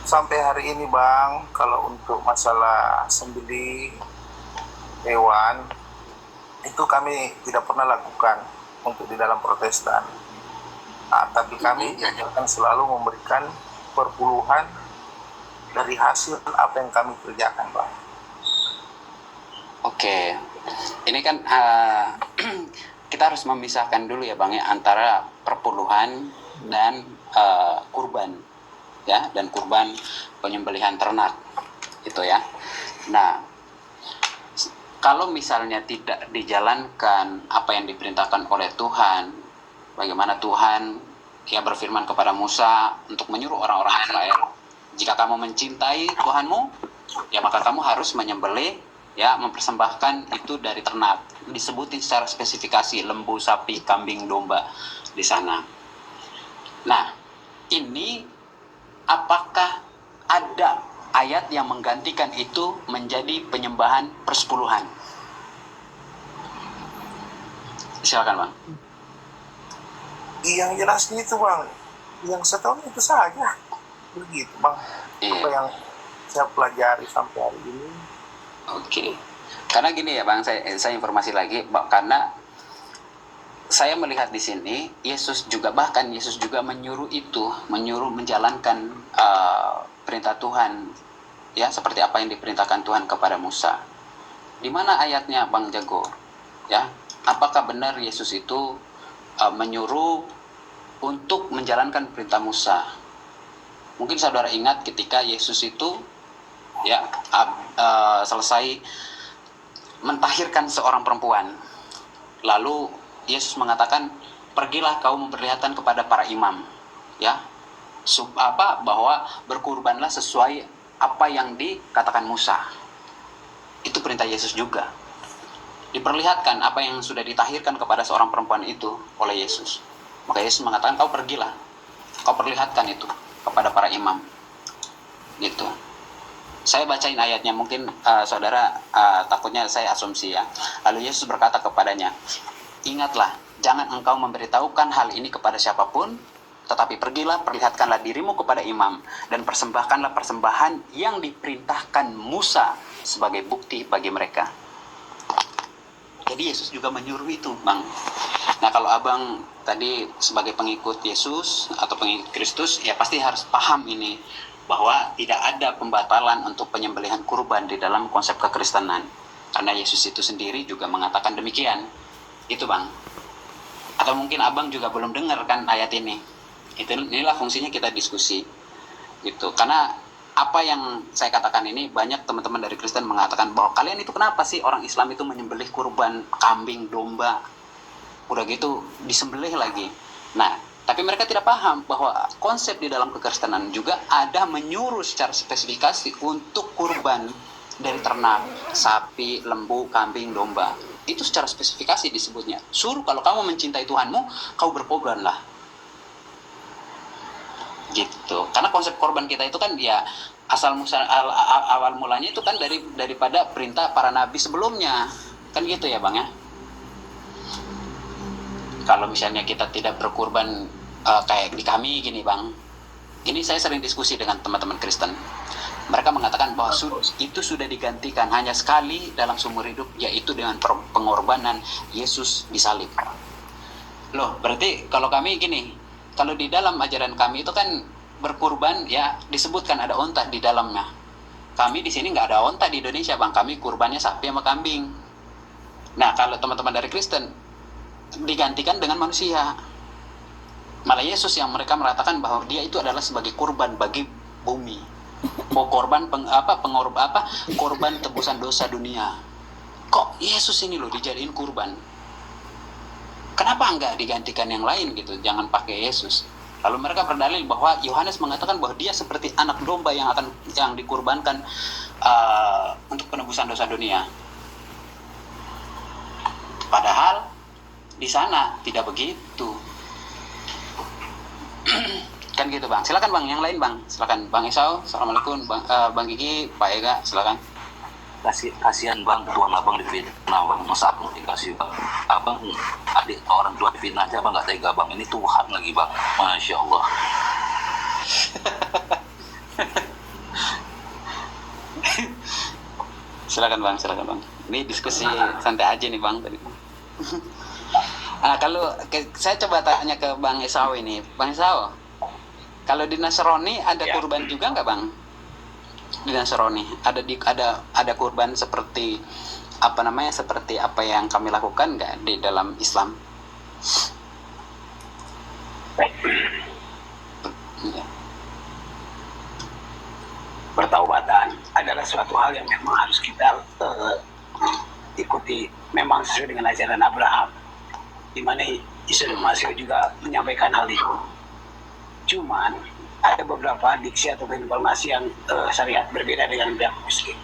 A: Sampai hari ini Bang, kalau untuk masalah sembelih hewan itu kami tidak pernah lakukan untuk di dalam Protestan. Tapi kami akan selalu memberikan perpuluhan dari hasil apa yang kami kerjakan Bang.
B: Oke, ini kan kita harus memisahkan dulu ya bang ya antara perpuluhan dan kurban. Ya, dan kurban penyembelihan ternak itu ya. Nah, kalau misalnya tidak dijalankan apa yang diperintahkan oleh Tuhan, bagaimana Tuhan ya berfirman kepada Musa untuk menyuruh orang-orang Israel, jika kamu mencintai Tuhanmu, ya maka kamu harus menyembelih, ya mempersembahkan itu dari ternak. Disebutin secara spesifikasi lembu, sapi, kambing, domba di sana. Nah, ini apakah ada ayat yang menggantikan itu menjadi penyembahan persepuluhan? Silakan bang.
A: Yang jelasnya itu Bang, yang saya tahu itu saja. Begitu Bang.
B: Iya.
A: Apa yang saya pelajari sampai hari ini.
B: Oke. Karena gini ya bang, saya informasi lagi, karena saya melihat di sini Yesus juga menyuruh menjalankan perintah Tuhan ya seperti apa yang diperintahkan Tuhan kepada Musa. Di mana ayatnya Bang Jago? Ya, apakah benar Yesus itu menyuruh untuk menjalankan perintah Musa? Mungkin saudara ingat ketika Yesus itu ya selesai mentahirkan seorang perempuan. Lalu Yesus mengatakan, pergilah kau memperlihatkan kepada para imam, ya, bahwa berkurbanlah sesuai apa yang dikatakan Musa. Itu perintah Yesus juga. Diperlihatkan apa yang sudah ditahirkan kepada seorang perempuan itu oleh Yesus. Maka Yesus mengatakan, kau pergilah, kau perlihatkan itu kepada para imam. Gitu. Saya bacain ayatnya, mungkin saudara takutnya saya asumsi ya. Lalu Yesus berkata kepadanya, ingatlah, jangan engkau memberitahukan hal ini kepada siapapun, tetapi pergilah, perlihatkanlah dirimu kepada imam, dan persembahkanlah persembahan yang diperintahkan Musa sebagai bukti bagi mereka. Jadi Yesus juga menyuruh itu, Bang. Nah, kalau abang tadi sebagai pengikut Yesus atau pengikut Kristus, ya pasti harus paham ini, bahwa tidak ada pembatalan untuk penyembelihan kurban di dalam konsep kekristenan. Karena Yesus itu sendiri juga mengatakan demikian. Itu bang. Atau mungkin abang juga belum dengar kan ayat ini. Inilah fungsinya kita diskusi gitu. Karena apa yang saya katakan ini, banyak teman-teman dari Kristen mengatakan bahwa kalian itu kenapa sih orang Islam itu menyembelih kurban kambing, domba, udah gitu disembelih lagi. Nah, tapi mereka tidak paham bahwa konsep di dalam kekristenan juga ada menyuruh secara spesifikasi untuk kurban dari ternak, sapi, lembu, kambing, domba. Itu secara spesifikasi disebutnya. Suruh kalau kamu mencintai Tuhanmu, kau berkorbanlah. Gitu. Karena konsep korban kita itu kan ya awal mulanya itu kan daripada perintah para nabi sebelumnya. Kan gitu ya, Bang ya. Kalau misalnya kita tidak berkorban kayak di kami gini, Bang. Ini saya sering diskusi dengan teman-teman Kristen. Mereka mengatakan bahwa itu sudah digantikan hanya sekali dalam seumur hidup, yaitu dengan pengorbanan Yesus disalib. Loh, berarti kalau kami gini, kalau di dalam ajaran kami itu kan berkurban ya disebutkan ada onta di dalamnya. Kami di sini nggak ada onta di Indonesia, Bang. Kami kurbannya sapi sama kambing. Nah, kalau teman-teman dari Kristen digantikan dengan manusia. Malah Yesus yang mereka mengatakan bahwa dia itu adalah sebagai kurban bagi bumi. Korban korban tebusan dosa dunia. Kok Yesus ini loh dijadiin kurban? Kenapa enggak digantikan yang lain gitu? Jangan pakai Yesus. Lalu mereka berdalil bahwa Yohanes mengatakan bahwa dia seperti anak domba yang dikurbankan untuk penebusan dosa dunia. Padahal di sana tidak begitu. Kan gitu, Bang. Silakan, Bang, yang lain, Bang. Silakan, Bang Esau. Assalamualaikum, Bang Gigi, Pak Ega, silakan.
G: kasihan bang, tuan abang difitnah bang, masa abang dikasih bang, abang adik orang tua difitnah aja bang nggak tega bang, ini Tuhan lagi bang, masya Allah.
B: Silakan bang. Ini diskusi santai aja nih bang tadi. Kalau saya coba tanya ke Bang Esau ini, Bang Esau, kalau di Nasrani ada kurban juga nggak bang? Di Nasrani ada kurban seperti seperti apa yang kami lakukan nggak di dalam Islam? Ya.
H: Pertaubatan adalah suatu hal yang memang harus kita ikuti, memang sesuai dengan ajaran Abraham, di mana Isa dan Masih juga menyampaikan hal itu. Cuman ada beberapa diksi atau informasi yang syariat berbeda dengan pihak muslim.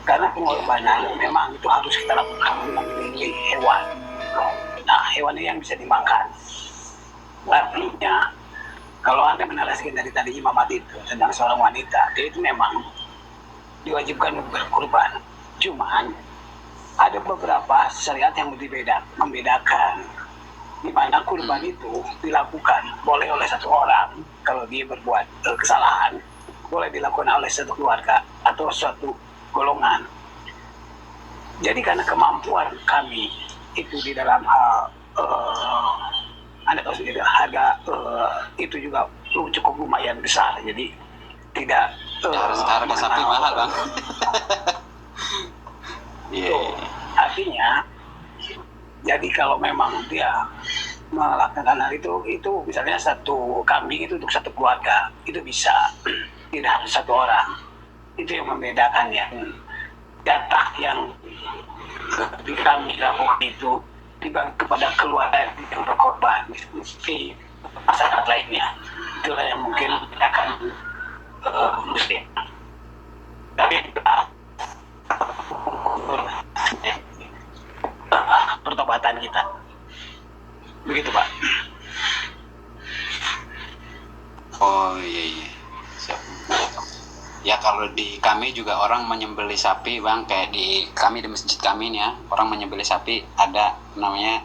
H: Karena pengorbanan memang itu harus kita lakukan memiliki hewan. Nah, hewan ini yang bisa dimakan. Artinya, kalau Anda menarasikan dari tadi imamat itu tentang seorang wanita, dia itu memang diwajibkan berkorban. Cuman ada beberapa syariat yang membedakan di mana kurban itu dilakukan boleh oleh satu orang kalau dia berbuat kesalahan, boleh dilakukan oleh satu keluarga atau suatu golongan. Jadi karena kemampuan kami itu di dalam hal Anda tahu sendiri harga itu juga cukup lumayan besar, jadi tidak
B: harga sapi mahal bang.
H: Artinya, jadi kalau memang dia melakukan hal itu misalnya satu kambing itu untuk satu keluarga, itu bisa, tidak harus satu orang. Itu yang membedakannya. Jatah yang kami lakukan itu dibagi kepada keluarga yang berkorban di masyarakat lainnya. Itulah yang mungkin akan muslim. Tapi pertobatan kita begitu Pak.
B: Oh iya. Siap. Ya kalau di kami juga orang menyembelih sapi bang, kayak di masjid kami nih ya, orang menyembelih sapi ada namanya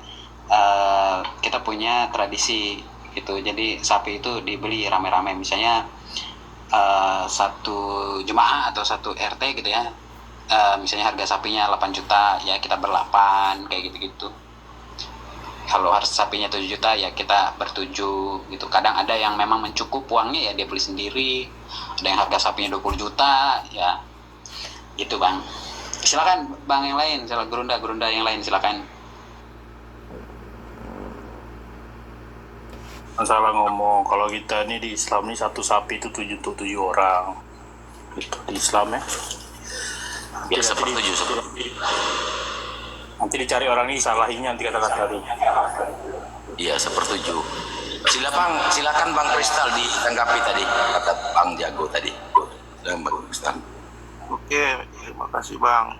B: kita punya tradisi gitu. Jadi sapi itu dibeli rame-rame, misalnya satu jemaah atau satu RT gitu ya. Misalnya harga sapinya 8 juta, ya kita berlapan kayak gitu-gitu. Kalau harga sapinya 7 juta, ya kita bertujuh gitu. Kadang ada yang memang mencukup uangnya, ya dia beli sendiri. Ada yang harga sapinya 20 juta, ya gitu bang. Silakan bang yang lain, silakan gerunda yang lain, silakan.
F: Masalah ngomong, kalau kita nih di Islam nih satu sapi itu 7 orang. Itu di Islam ya.
C: Ya seperti
F: Nanti dicari orang ini salahinya nanti kata-kata tadi.
C: Iya sepertujuh. Silakan Bang Kristal ditanggapi tadi kata Bang Jago tadi. Dan Bang Kristal.
A: Oke, terima kasih Bang.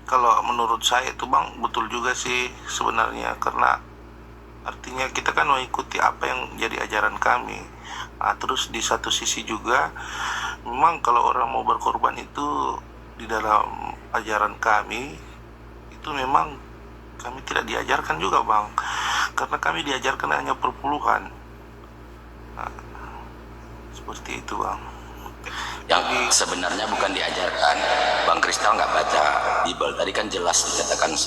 A: Kalau menurut saya itu Bang betul juga sih sebenarnya, karena artinya kita kan mengikuti apa yang jadi ajaran kami. Nah, terus di satu sisi juga memang kalau orang mau berkorban itu di dalam ajaran kami itu memang kami tidak diajarkan juga Bang, karena kami diajarkan hanya perpuluhan. Nah, seperti itu Bang.
C: Yang sebenarnya bukan diajarkan. Bang Kristal nggak baca Bible tadi kan jelas dikatakan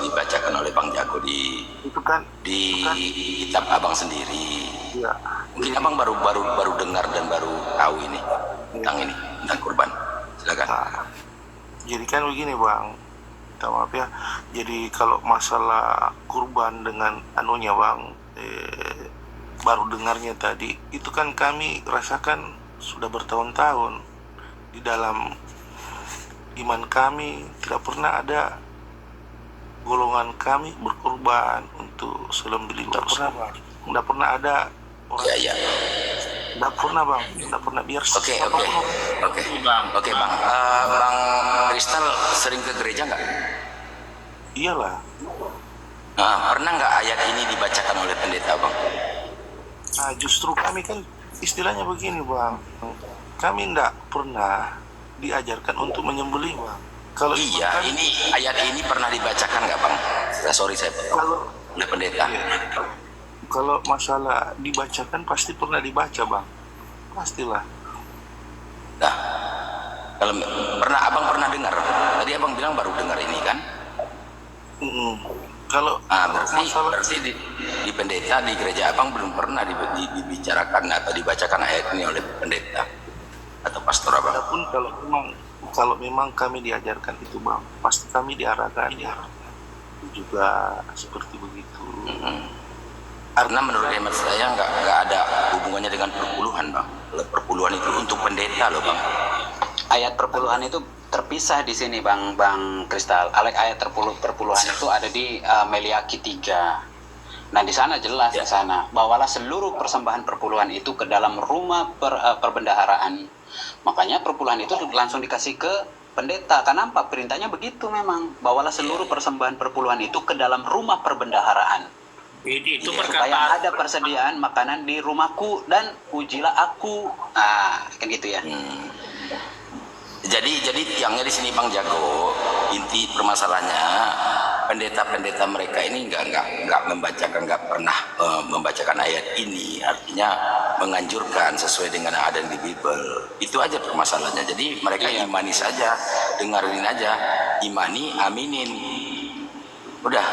C: dibacakan oleh Bang Jago di kitab abang sendiri.
A: Ya.
C: Mungkin abang baru dengar dan baru tahu ini tentang kurban. Silakan.
A: Nah, jadi kan begini Bang, minta maaf ya. Jadi kalau masalah kurban dengan anunya Bang, baru dengarnya tadi, itu kan kami rasakan sudah bertahun-tahun di dalam iman kami, tidak pernah ada golongan kami berkorban untuk sembelih. Tidak pernah ada orang.
C: Ya.
A: Tidak pernah Bang, tidak pernah biar.
C: Oke Bang. Bang Kristal sering ke gereja nggak?
A: Iyalah.
C: Nah, pernah nggak ayat ini dibacakan oleh pendeta Bang?
A: Nah, justru kami kan istilahnya begini Bang, kami tidak pernah diajarkan untuk menyembelih bang. Kalau
C: Iya,
A: kan,
C: ini ayat ini pernah dibacakan nggak bang? Sorry saya potong.
A: kalau
C: Oleh pendeta.
A: kalau masalah dibacakan pasti pernah dibaca bang, pastilah.
C: Nah, kalau abang pernah dengar? Tadi abang bilang baru dengar ini kan?
A: Kalau
C: Berarti di pendeta di gereja abang belum pernah dibicarakan atau dibacakan ayat ini oleh pendeta atau pastor abang.
A: Adapun kalau memang kami diajarkan itu bang, pasti kami diarahkan juga seperti begitu.
C: Karena menurut hemat saya nggak ada hubungannya dengan perpuluhan bang. Kalau perpuluhan itu untuk pendeta loh bang.
B: Ayat perpuluhan itu terpisah di sini Bang Kristal. Ayat perpuluhan itu ada di Meliaki 3. Nah di sana jelas di sana bawalah seluruh persembahan perpuluhan itu ke dalam rumah perbendaharaan. Makanya perpuluhan itu langsung dikasih ke pendeta. Kenapa? Perintahnya begitu memang. Bawalah seluruh persembahan perpuluhan itu ke dalam rumah perbendaharaan.
F: Itu
B: Supaya
F: perkataan
B: ada persediaan makanan di rumahku dan ujilah aku. Kan gitu ya.
C: Jadi tiangnya di sini Bang Jago, inti permasalahannya pendeta-pendeta mereka ini nggak pernah membacakan ayat ini, artinya menganjurkan sesuai dengan yang ada di Bible. Itu aja permasalahannya. Jadi mereka imani saja, dengerin aja, imani, aminin, udah.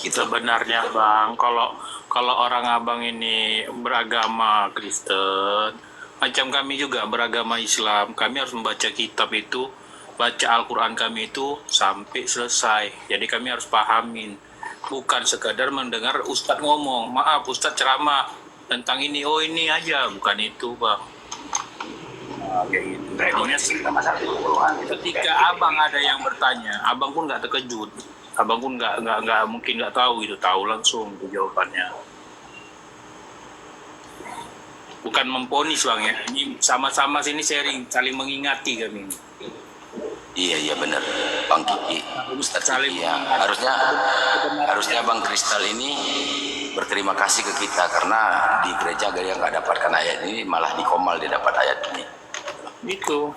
C: Gitu.
F: sebenarnya bang, kalau orang abang ini beragama Kristen, macam kami juga beragama Islam, kami harus membaca kitab itu, baca Al-Quran kami itu sampai selesai. Jadi kami harus pahamin, bukan sekadar mendengar Ustadz ngomong, maaf Ustadz ceramah tentang ini, oh ini aja, bukan itu bang. Kayak gitu. Ketika abang ada yang bertanya, abang pun nggak terkejut, abang pun nggak mungkin nggak tahu itu, tahu langsung itu jawabannya. Bukan memponis bang ya, ini sama-sama sini sharing, saling mengingati kami.
C: Iya benar Bang Kiki, Ustadz Kiki ya. Harusnya Bang Kristal ini berterima kasih ke kita karena di gereja dia nggak dapatkan ayat ini, malah di Komal dia dapat ayat ini.
F: Itu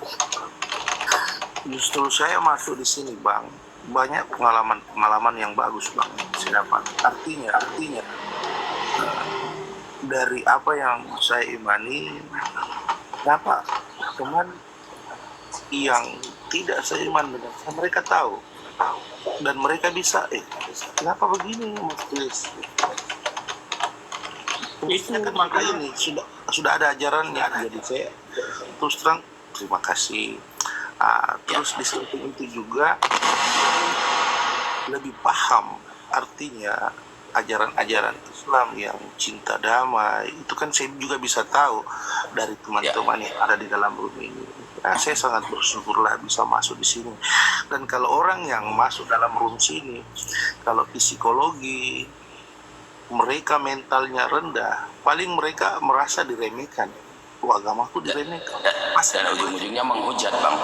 A: Justru saya masuk di sini bang, banyak pengalaman yang bagus bang saya dapat. Artinya dari apa yang saya imani, kenapa teman yang tidak seiman dengan saya, mereka tahu dan mereka bisa kenapa begini Mas Kris?
F: itu
A: Kan maka ini sudah ada ajarannya, jadi saya terus terang terima kasih. Terus di samping itu juga lebih paham artinya ajaran-ajaran Islam yang cinta damai itu kan saya juga bisa tahu dari teman-teman yang ada di dalam room ini. Saya sangat bersyukurlah bisa masuk di sini. Dan kalau orang yang masuk dalam room sini, kalau psikologi mereka mentalnya rendah, paling mereka merasa diremehkan. Agamaku diremehkan.
C: Dan ujung-ujungnya menghujat bang.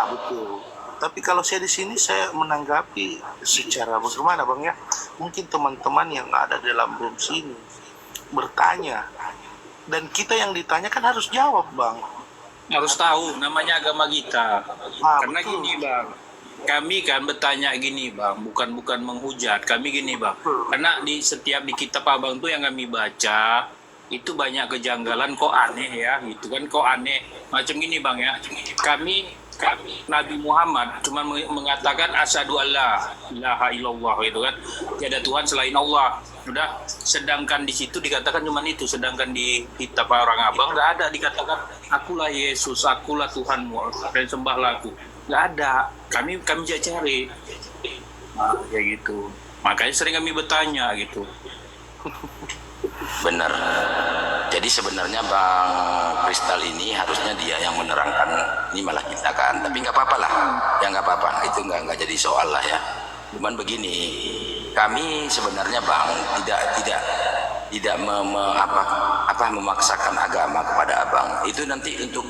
A: Betul. Tapi kalau saya di sini saya menanggapi secara bagaimana bang ya? Mungkin teman-teman yang ada dalam room sini bertanya dan kita yang ditanya kan harus jawab bang.
F: harus tahu namanya agama kita. Karena
A: Betul.
F: gini bang, kami kan bertanya gini bang, bukan menghujat. Kami gini bang, karena di kitab abang tuh yang kami baca itu banyak kejanggalan, kok aneh ya gitu kan, kok aneh macam gini bang ya. Kami Nabi Muhammad cuma mengatakan asyhadu alla ilaha illallah gitu kan, tiada Tuhan selain Allah. Udah, sedangkan di situ dikatakan cuma itu, sedangkan di kitab orang abang nggak ada dikatakan akulah Yesus, akulah Tuhanmu dan sembahlah aku. Nggak ada. Kami cari. Kayak gitu. Makanya sering kami bertanya gitu.
C: Benar. Jadi sebenarnya Bang Kristal ini harusnya dia yang menerangkan, ini malah kita kan. Tapi nggak apa-apa lah, ya nggak apa-apa. Itu nggak jadi soal lah ya. Cuman begini, kami sebenarnya Bang tidak memaksakan agama kepada Abang. Itu nanti untuk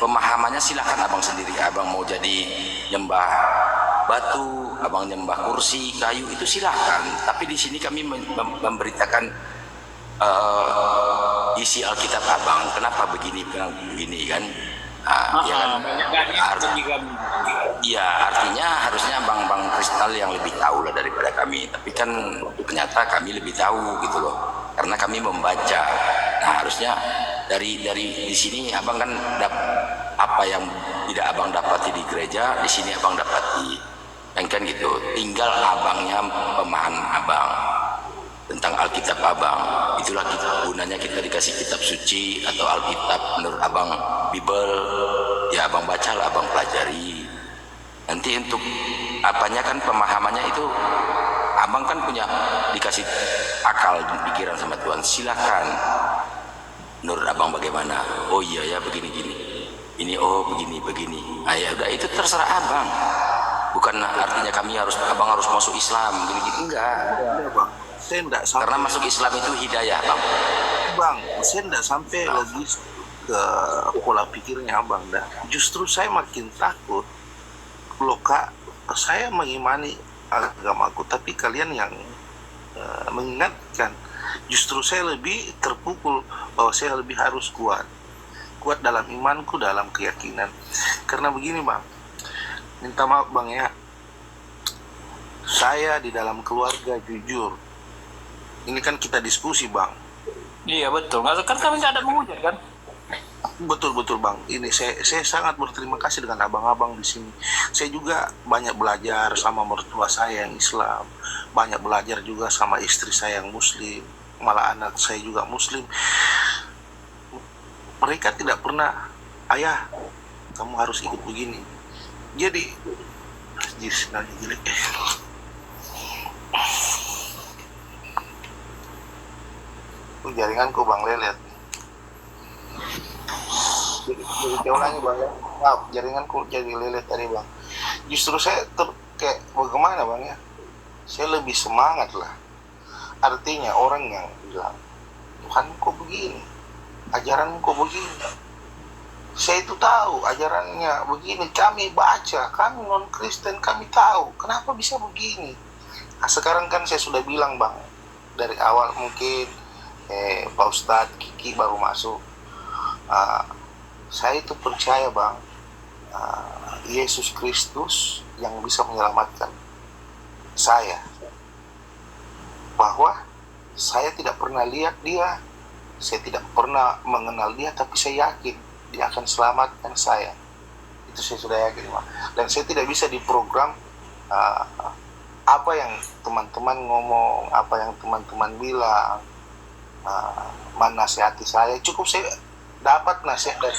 C: pemahamannya silakan Abang sendiri. Abang mau jadi nyembah batu, Abang nyembah kursi, kayu, itu silakan. Tapi di sini kami memberitakan isi Alkitab abang kenapa begini kan. Ya kan? Iya, artinya harusnya bang Kristal yang lebih tahu lah daripada kami. Tapi kan ternyata kami lebih tahu gitu loh, karena kami membaca. Nah harusnya dari di sini abang kan apa yang tidak abang dapati di gereja, di sini abang dapati, kan gitu. Tinggal abangnya pemahaman abang tentang Alkitab abang. Itulah gunanya kita dikasih kitab suci atau Alkitab menurut abang, Bible. Ya abang bacalah, abang pelajari. Nanti untuk apanya kan pemahamannya itu abang kan punya dikasih akal pikiran sama Tuhan. Silakan. Menurut abang bagaimana? Oh iya ya begini gini. Ini oh begini. Ya udah itu terserah abang. Bukan artinya abang harus masuk Islam gini enggak.
A: Bang. Saya enggak sampai,
C: karena masuk Islam itu hidayah, Bang.
A: Saya enggak sampai lagi ke pola pikirnya abang dah. Justru saya makin takut loh Kak, saya mengimani agamaku tapi kalian yang mengingatkan. Justru saya lebih terpukul bahwa saya lebih harus kuat dalam imanku, dalam keyakinan. Karena begini Bang, minta maaf Bang ya, saya di dalam keluarga jujur, ini kan kita diskusi Bang.
F: Iya betul, kan kami nggak ada menghujat kan.
A: Betul Bang, ini saya sangat berterima kasih dengan abang-abang di sini. Saya juga banyak belajar sama mertua saya yang Islam, banyak belajar juga sama istri saya yang Muslim, malah anak saya juga Muslim. Mereka tidak pernah, ayah kamu harus ikut begini. Jadi nanti jelek. Jaringanku Bang lelet. Jadi saya ulangi Bang ya. Maaf, jaringanku jadi lelet tadi Bang. Justru saya kayak bagaimana Bang ya, saya lebih semangat lah. Artinya orang yang bilang Tuhan kok begini, ajaran kok begini, saya itu tahu ajarannya begini, kami baca, kami non Kristen, kami tahu kenapa bisa begini. Nah sekarang kan saya sudah bilang Bang dari awal, mungkin Pak Ustadz Kiki baru masuk. Saya itu percaya Bang, Yesus Kristus yang bisa menyelamatkan saya. Bahwa saya tidak pernah lihat dia, saya tidak pernah mengenal dia, tapi saya yakin dia akan selamatkan saya. Itu saya sudah yakin Bang. Dan saya tidak bisa diprogram apa yang teman-teman ngomong, apa yang teman-teman bilang, menasihati saya. Cukup saya dapat nasihat dari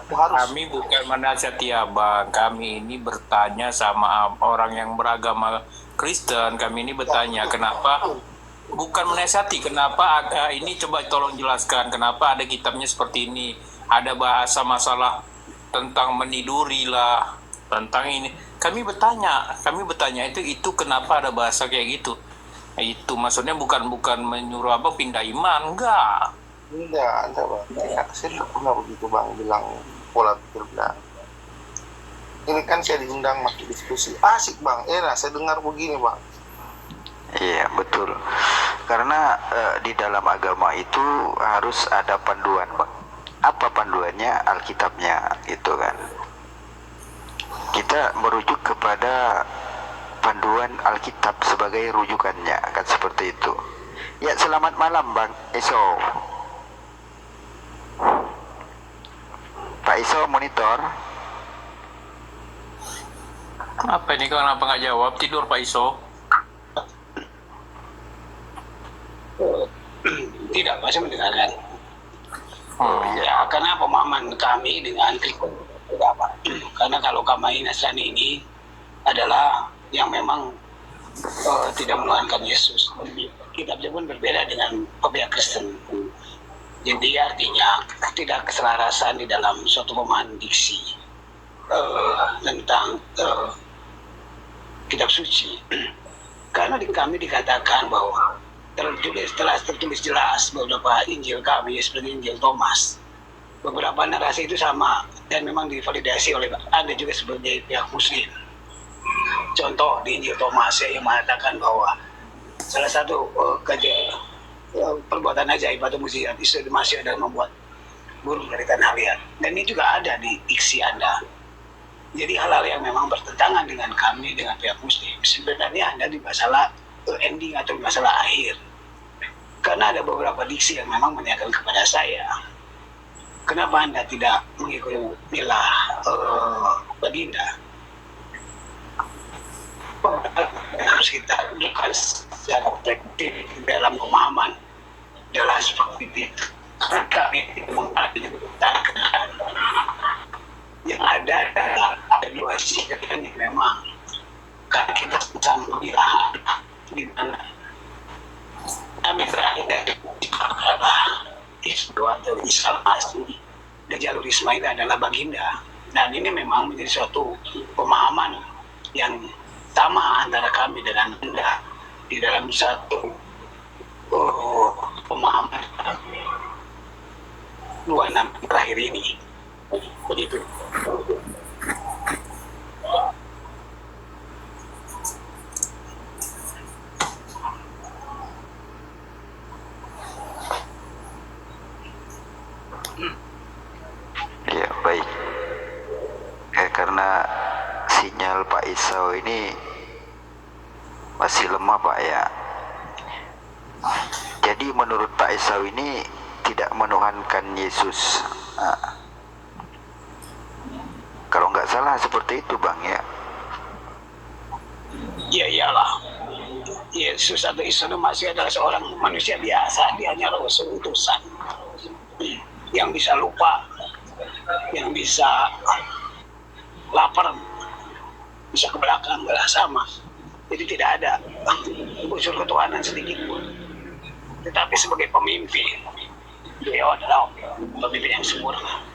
F: Kami bukan menasihati abang, kami ini bertanya sama orang yang beragama Kristen. Kami ini bertanya kenapa, bukan menasihati, kenapa ini coba tolong jelaskan kenapa ada kitabnya seperti ini, ada bahasa masalah tentang meniduri lah, tentang ini. Kami bertanya itu kenapa ada bahasa kayak gitu. Itu maksudnya bukan menyuruh abang pindah iman, enggak Bang. Ya, saya tidak pernah begitu Bang bilang pola pikir bilang. Ini kan saya diundang masuk diskusi, asik Bang. Saya dengar begini Bang.
I: Iya betul, karena di dalam agama itu harus ada panduan Bang. Apa panduannya? Alkitabnya gitu kan. Kita merujuk kepada panduan Alkitab sebagai rujukannya, kan seperti itu. Ya, selamat malam Bang Iso. Pak Iso monitor.
F: Apa ini, kenapa nggak jawab? Tidur Pak Iso?
H: Tidak, masih mendengarkan.
I: Ya,
H: Karena pemahaman kami dengan Kristen apa? Karena kalau kami Nasrani ini adalah yang memang tidak menuhankan Yesus. Kitabnya pun berbeda dengan pihak Kristen. Jadi artinya tidak keselarasan di dalam suatu pemahaman diksi tentang kitab suci. Karena kami dikatakan bahwa telah tertulis jelas beberapa Injil kami seperti Injil Thomas. Beberapa narasi itu sama dan memang divalidasi oleh Anda juga sebagai pihak Muslim. Contoh di Injil Thomas yang mengatakan bahwa salah satu perbuatan ajaib atau mukjizat Isa Masih adalah membuat burung dari tanah liat. Dan ini juga ada di diksi Anda. Jadi hal-hal yang memang bertentangan dengan kami, dengan pihak Muslim, sebenarnya Anda di masalah ending atau di masalah akhir. Karena ada beberapa diksi yang memang menanyakan kepada saya, kenapa Anda tidak mengikuti milah baginda? Harus kita lakukan secara praktik dalam pemahaman adalah seperti itu. Kami mengalami yang ada adalah ada dua sisi yang memang karena kita sedang memilah di mana kami terakhir adalah atau Islam asli dan jalur Ismail adalah baginda, dan ini memang menjadi suatu pemahaman yang sama antara kami dengan Anda di dalam satu pemahaman 26 terakhir ini. Begitu.
I: Ya, baik. Karena sinyal Pak Isau ini masih lemah, Pak, ya. Jadi menurut Pak Isau ini tidak menuhankan Yesus. Nah, kalau nggak salah seperti itu, Bang, ya.
H: Ya iyalah. Yesus atau Isa Masih adalah seorang manusia biasa. Dia hanya rasul utusan yang bisa lupa, yang bisa lapar, bisa ke belakang, sama. Jadi tidak ada unsur ketuhanan sedikit pun. Tetapi sebagai pemimpin, beliau adalah pemimpin yang sempurna.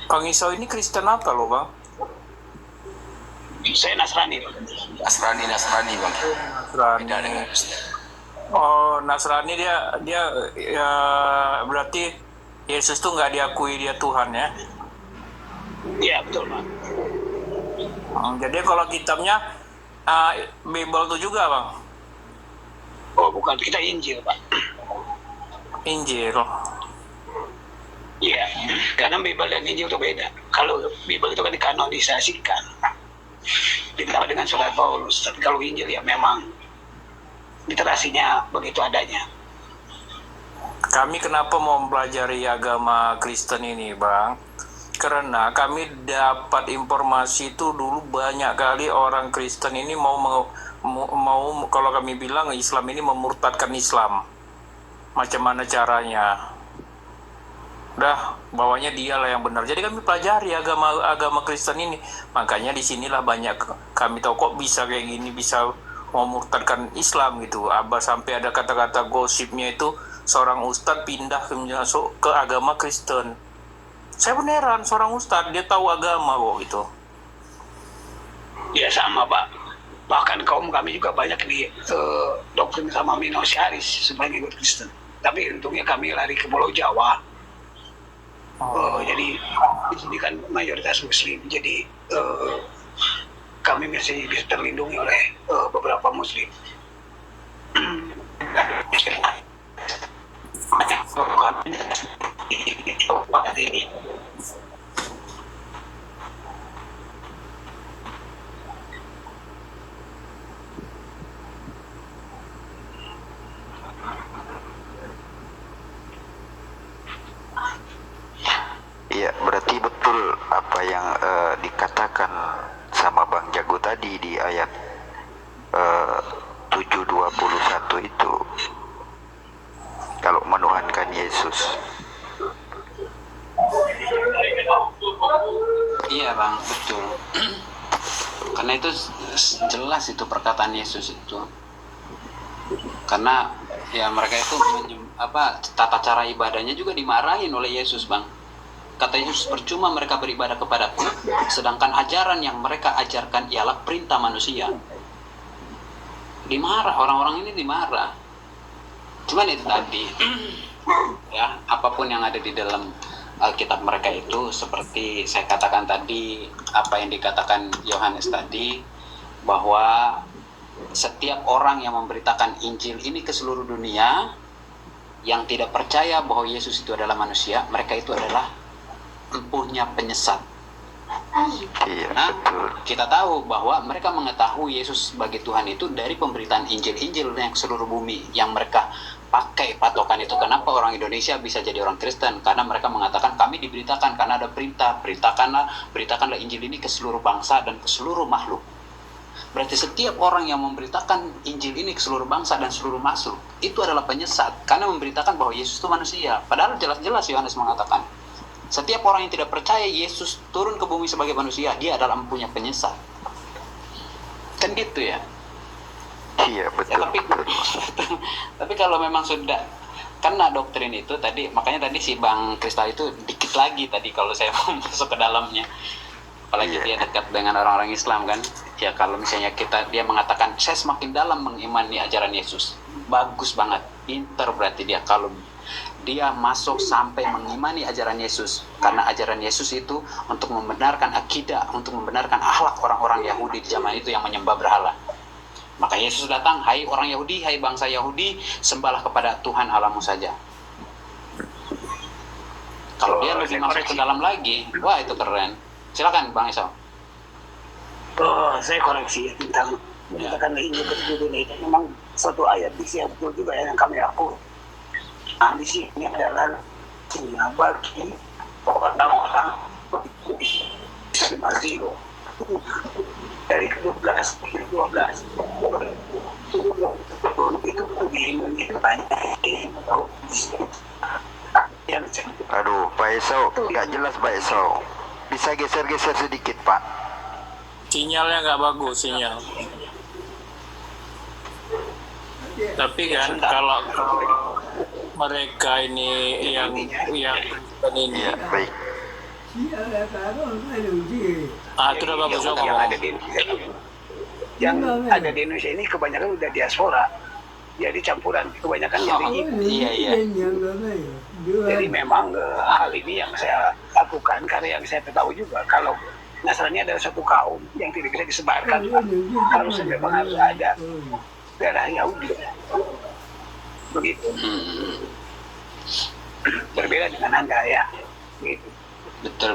F: Kang Isau ini Kristen apa loh bang?
H: Saya Nasrani, Pak.
C: Nasrani bang.
F: Nasrani.
C: Beda dengan Kristen.
F: Oh, Nasrani dia ya, berarti Yesus tuh nggak diakui dia Tuhan ya?
H: Iya betul, Pak.
F: Jadi kalau kitabnya Bible tuh juga bang?
H: Oh bukan, kita Injil, Pak.
F: Injil.
H: Iya, karena Bible dan Injil itu beda. Kalau Bible itu kan dikanonisasikan, ditambah dengan surat Paulus. Tapi kalau Injil ya memang literasinya begitu adanya.
F: Kami kenapa mau mempelajari agama Kristen ini bang? Karena kami dapat informasi itu dulu banyak kali orang Kristen ini mau kalau kami bilang Islam ini memurtadkan Islam. Macam mana caranya? Udah, bawahnya dialah yang benar. Jadi kami pelajari agama Kristen ini. Makanya disinilah banyak kami tahu kok bisa kayak gini, bisa memurtadkan Islam gitu. Sampai ada kata-kata gosipnya itu seorang ustadz pindah masuk ke agama Kristen. Saya beneran seorang ustadz, dia tahu agama kok gitu.
H: Ya sama, Pak. Bahkan kaum kami juga banyak di doktrin sama minoritas sebagai ikut Kristen. Tapi untungnya kami lari ke Pulau Jawa. Jadi di sini kan mayoritas Muslim. Jadi kami masih bisa terlindungi oleh beberapa Muslim. Ini.
I: Iya, berarti betul apa yang dikatakan sama Bang Jago tadi di ayat 7:21 itu. Kalau menuhankan Yesus.
B: Iya bang, betul. Karena itu jelas itu perkataan Yesus itu. Karena ya mereka itu tata cara ibadahnya juga dimarahin oleh Yesus bang. Kata Yesus, percuma mereka beribadah kepadaku, sedangkan ajaran yang mereka ajarkan ialah perintah manusia. Dimarah, orang-orang ini dimarah. Cuman itu tadi, ya apapun yang ada di dalam Alkitab mereka itu, seperti saya katakan tadi, apa yang dikatakan Yohanes tadi, bahwa setiap orang yang memberitakan Injil ini ke seluruh dunia, yang tidak percaya bahwa Yesus itu adalah manusia, mereka itu adalah empuhnya penyesat.
I: Iya,
B: Nah,
I: betul.
B: kita tahu bahwa mereka mengetahui Yesus sebagai Tuhan itu dari pemberitaan Injil-Injil yang seluruh bumi yang mereka pakai patokan itu. Kenapa orang Indonesia bisa jadi orang Kristen? Karena mereka mengatakan kami diberitakan karena ada perintah, beritakanlah Injil ini ke seluruh bangsa dan ke seluruh makhluk. Berarti setiap orang yang memberitakan Injil ini ke seluruh bangsa dan seluruh makhluk itu adalah penyesat karena memberitakan bahwa Yesus itu manusia. Padahal jelas-jelas Yohanes mengatakan setiap orang yang tidak percaya Yesus turun ke bumi sebagai manusia, dia adalah empunya penyesat. Kan gitu ya.
I: Iya, betul.
B: Tapi kalau memang sudah kena doktrin itu tadi, makanya tadi si Bang Kristal itu dikit lagi tadi kalau saya mau masuk ke dalamnya. Apalagi dia dekat dengan orang-orang Islam kan. Ya kalau misalnya dia mengatakan saya semakin dalam mengimani ajaran Yesus. Bagus banget, pinter berarti dia kalau dia masuk sampai mengimani ajaran Yesus. Karena ajaran Yesus itu untuk membenarkan akidah, untuk membenarkan akhlak orang-orang Yahudi di zaman itu yang menyembah berhala. Maka Yesus datang, hai orang Yahudi, hai bangsa Yahudi, sembahlah kepada Tuhan Allahmu saja. Kalau dia lebih masuk ke dalam lagi, wah itu keren. Silakan Bang Esau.
H: Saya koreksi ya tentang menyatakan Injil ke-7 ini. Memang suatu ayat di sini betul juga ya yang kami akui. Nah, di sini adalah bagi orang-orang masih dari ke-12 ke 12 itu lebih banyak yang
I: Aduh, Pak Esau, nggak jelas Pak Esau. Bisa geser-geser sedikit, Pak.
F: Sinyalnya nggak bagus, sinyal. Tapi kan kalau mereka ini yang ini
I: Iya, baik.
F: itu udah bagus juga
H: yang ada di Indonesia ini kebanyakan udah diaspora, jadi campuran kebanyakan jadi
B: Iya.
H: jadi memang hal ini yang saya lakukan karena yang saya tahu juga kalau Nasrani adalah satu kaum yang tidak bisa disebarkan, harusnya memang harus ada darah Yahudi begitu. Berbeda dengan Anda ya gitu.
B: Betul.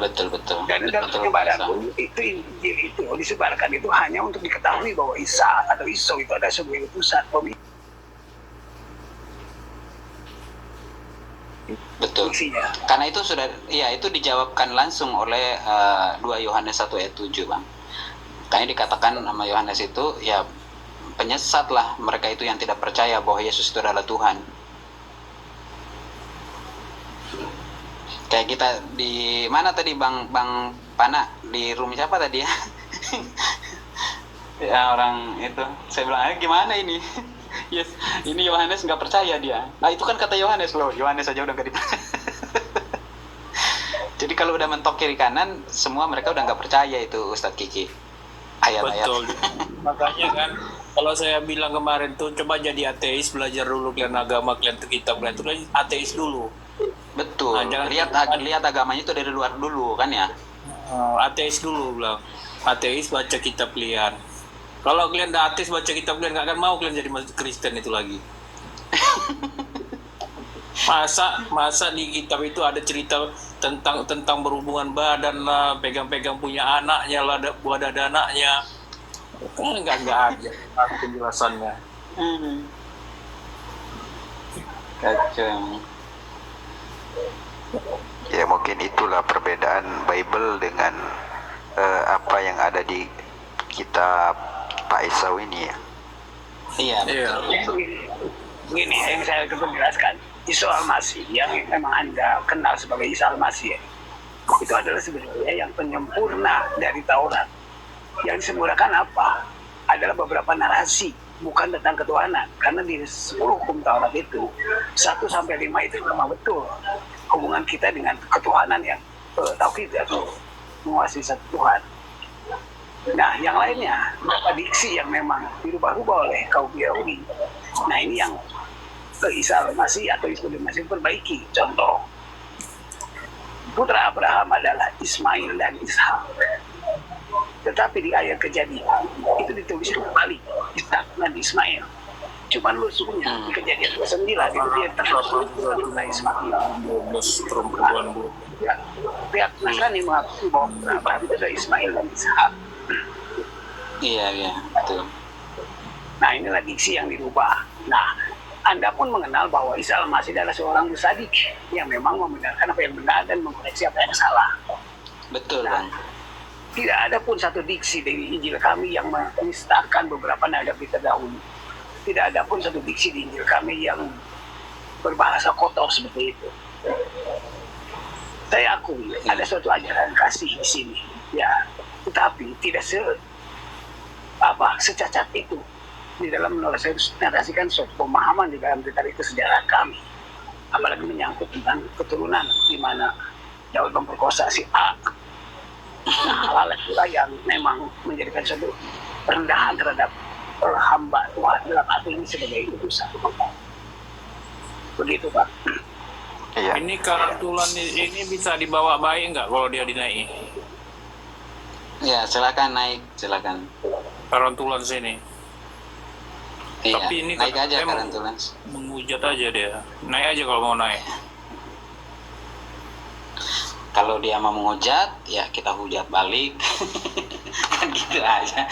H: Dan dalam penyebaran pun itu Injil itu disebarkan itu hanya untuk diketahui bahwa Isa atau Iso itu ada sebuah utusan pemimpin.
B: Betul.
H: Fungsinya.
B: Karena itu sudah, ya itu dijawabkan langsung oleh 2 Yohanes 1 ayat 7 Bang. Kayaknya dikatakan sama Yohanes itu ya penyesat lah mereka itu yang tidak percaya bahwa Yesus itu adalah Tuhan. Kayak kita di mana tadi Bang Pana di room siapa tadi ya? Ya orang itu saya bilang gimana ini? Yes, ini Yohanes nggak percaya dia. Nah itu kan kata Yohanes loh. Yohanes aja udah nggak dipercaya. Jadi kalau udah mentok kiri kanan, semua mereka udah nggak percaya itu Ustadz Kiki. Ayat-ayat.
F: betul. Makanya kan kalau saya bilang kemarin tuh coba jadi ateis, belajar dulu kalian agama, kalian kitab, kalian tuh ateis dulu.
B: Betul.
F: Nah, jangan
B: lihat agamanya itu dari luar dulu kan ya.
F: Ateis dulu bilang. Ateis baca kitab kalian. Kalau kalian udah ateis baca kitab kalian nggak akan mau kalian jadi Kristen itu lagi. Masa di kitab itu ada cerita tentang berhubungan badan lah, pegang-pegang punya anaknya lah, buat ada anaknya. Enggak ada penjelasannya.
B: Kacau.
I: Ya mungkin itulah perbedaan Bible dengan apa yang ada di kitab Pak Esau ini ya.
B: Iya betul.
H: Begini yang saya coba jelaskan. Isa Al-Masih yang memang Anda kenal sebagai Isa Al-Masih ya, itu adalah sebenarnya yang penyempurna dari Taurat. Yang disempurnakan apa? Adalah beberapa narasi, bukan tentang ketuhanan. Karena di 10 hukum Taurat itu 1-5 itu memang betul hubungan kita dengan ketuhanan yang tauhid atau menguasai satu Tuhan. Nah, yang lainnya beberapa diksi yang memang dirubah-rubah oleh kaum Yahudi. Nah, ini yang Isa Al-Masih atau Yesus Al-Masih perbaiki. Contoh, putra Abraham adalah Ismail dan Ishak. Tetapi di ayat Kejadian itu ditulis kembali Ishak dan Ismail. Cuma lusunya di kejadian 29 itu dia tersusun Ismail.
F: 12 perempuan bu.
H: Pihak Nasrani mengakui bahwa Abraham itu adalah Ismail dan Ishak.
B: Iya, betul.
H: Nah, inilah diksi yang dirubah. Nah, Anda pun mengenal bahwa Isa Al-Masih adalah seorang musadik yang memang membenarkan apa yang benar dan mengkoreksi apa yang salah.
B: Betul,
H: Nah,
B: Bang.
H: tidak ada pun satu diksi dari Injil kami yang menistakan beberapa nada berita dahulu. Tidak ada pun satu diksi di Injil kami yang berbahasa kotor seperti itu. Saya akui ada suatu ajaran kasih di sini, ya, tetapi tidak secacat itu di dalam narasikan suatu pemahaman di dalam cerita itu sejarah kami, apalagi menyangkut tentang keturunan di mana Daud memperkosa si A. Nah, hal-hal itulah yang memang menjadikan suatu perendahan terhadap hamba Tuhan dalam arti ini sebagai utusan. Begitu, Pak.
I: Iya.
F: Ini karantulan ini bisa dibawa baik nggak kalau dia dinaiki?
B: Ya, silakan naik, silakan.
F: Karantulan sini.
B: Iya,
F: Tapi ini
B: naik aja
F: emang
B: karantulan.
F: menghujat aja dia. Naik aja kalau mau naik.
B: Kalau dia mau menghujat, ya kita hujat balik. Kan gitu aja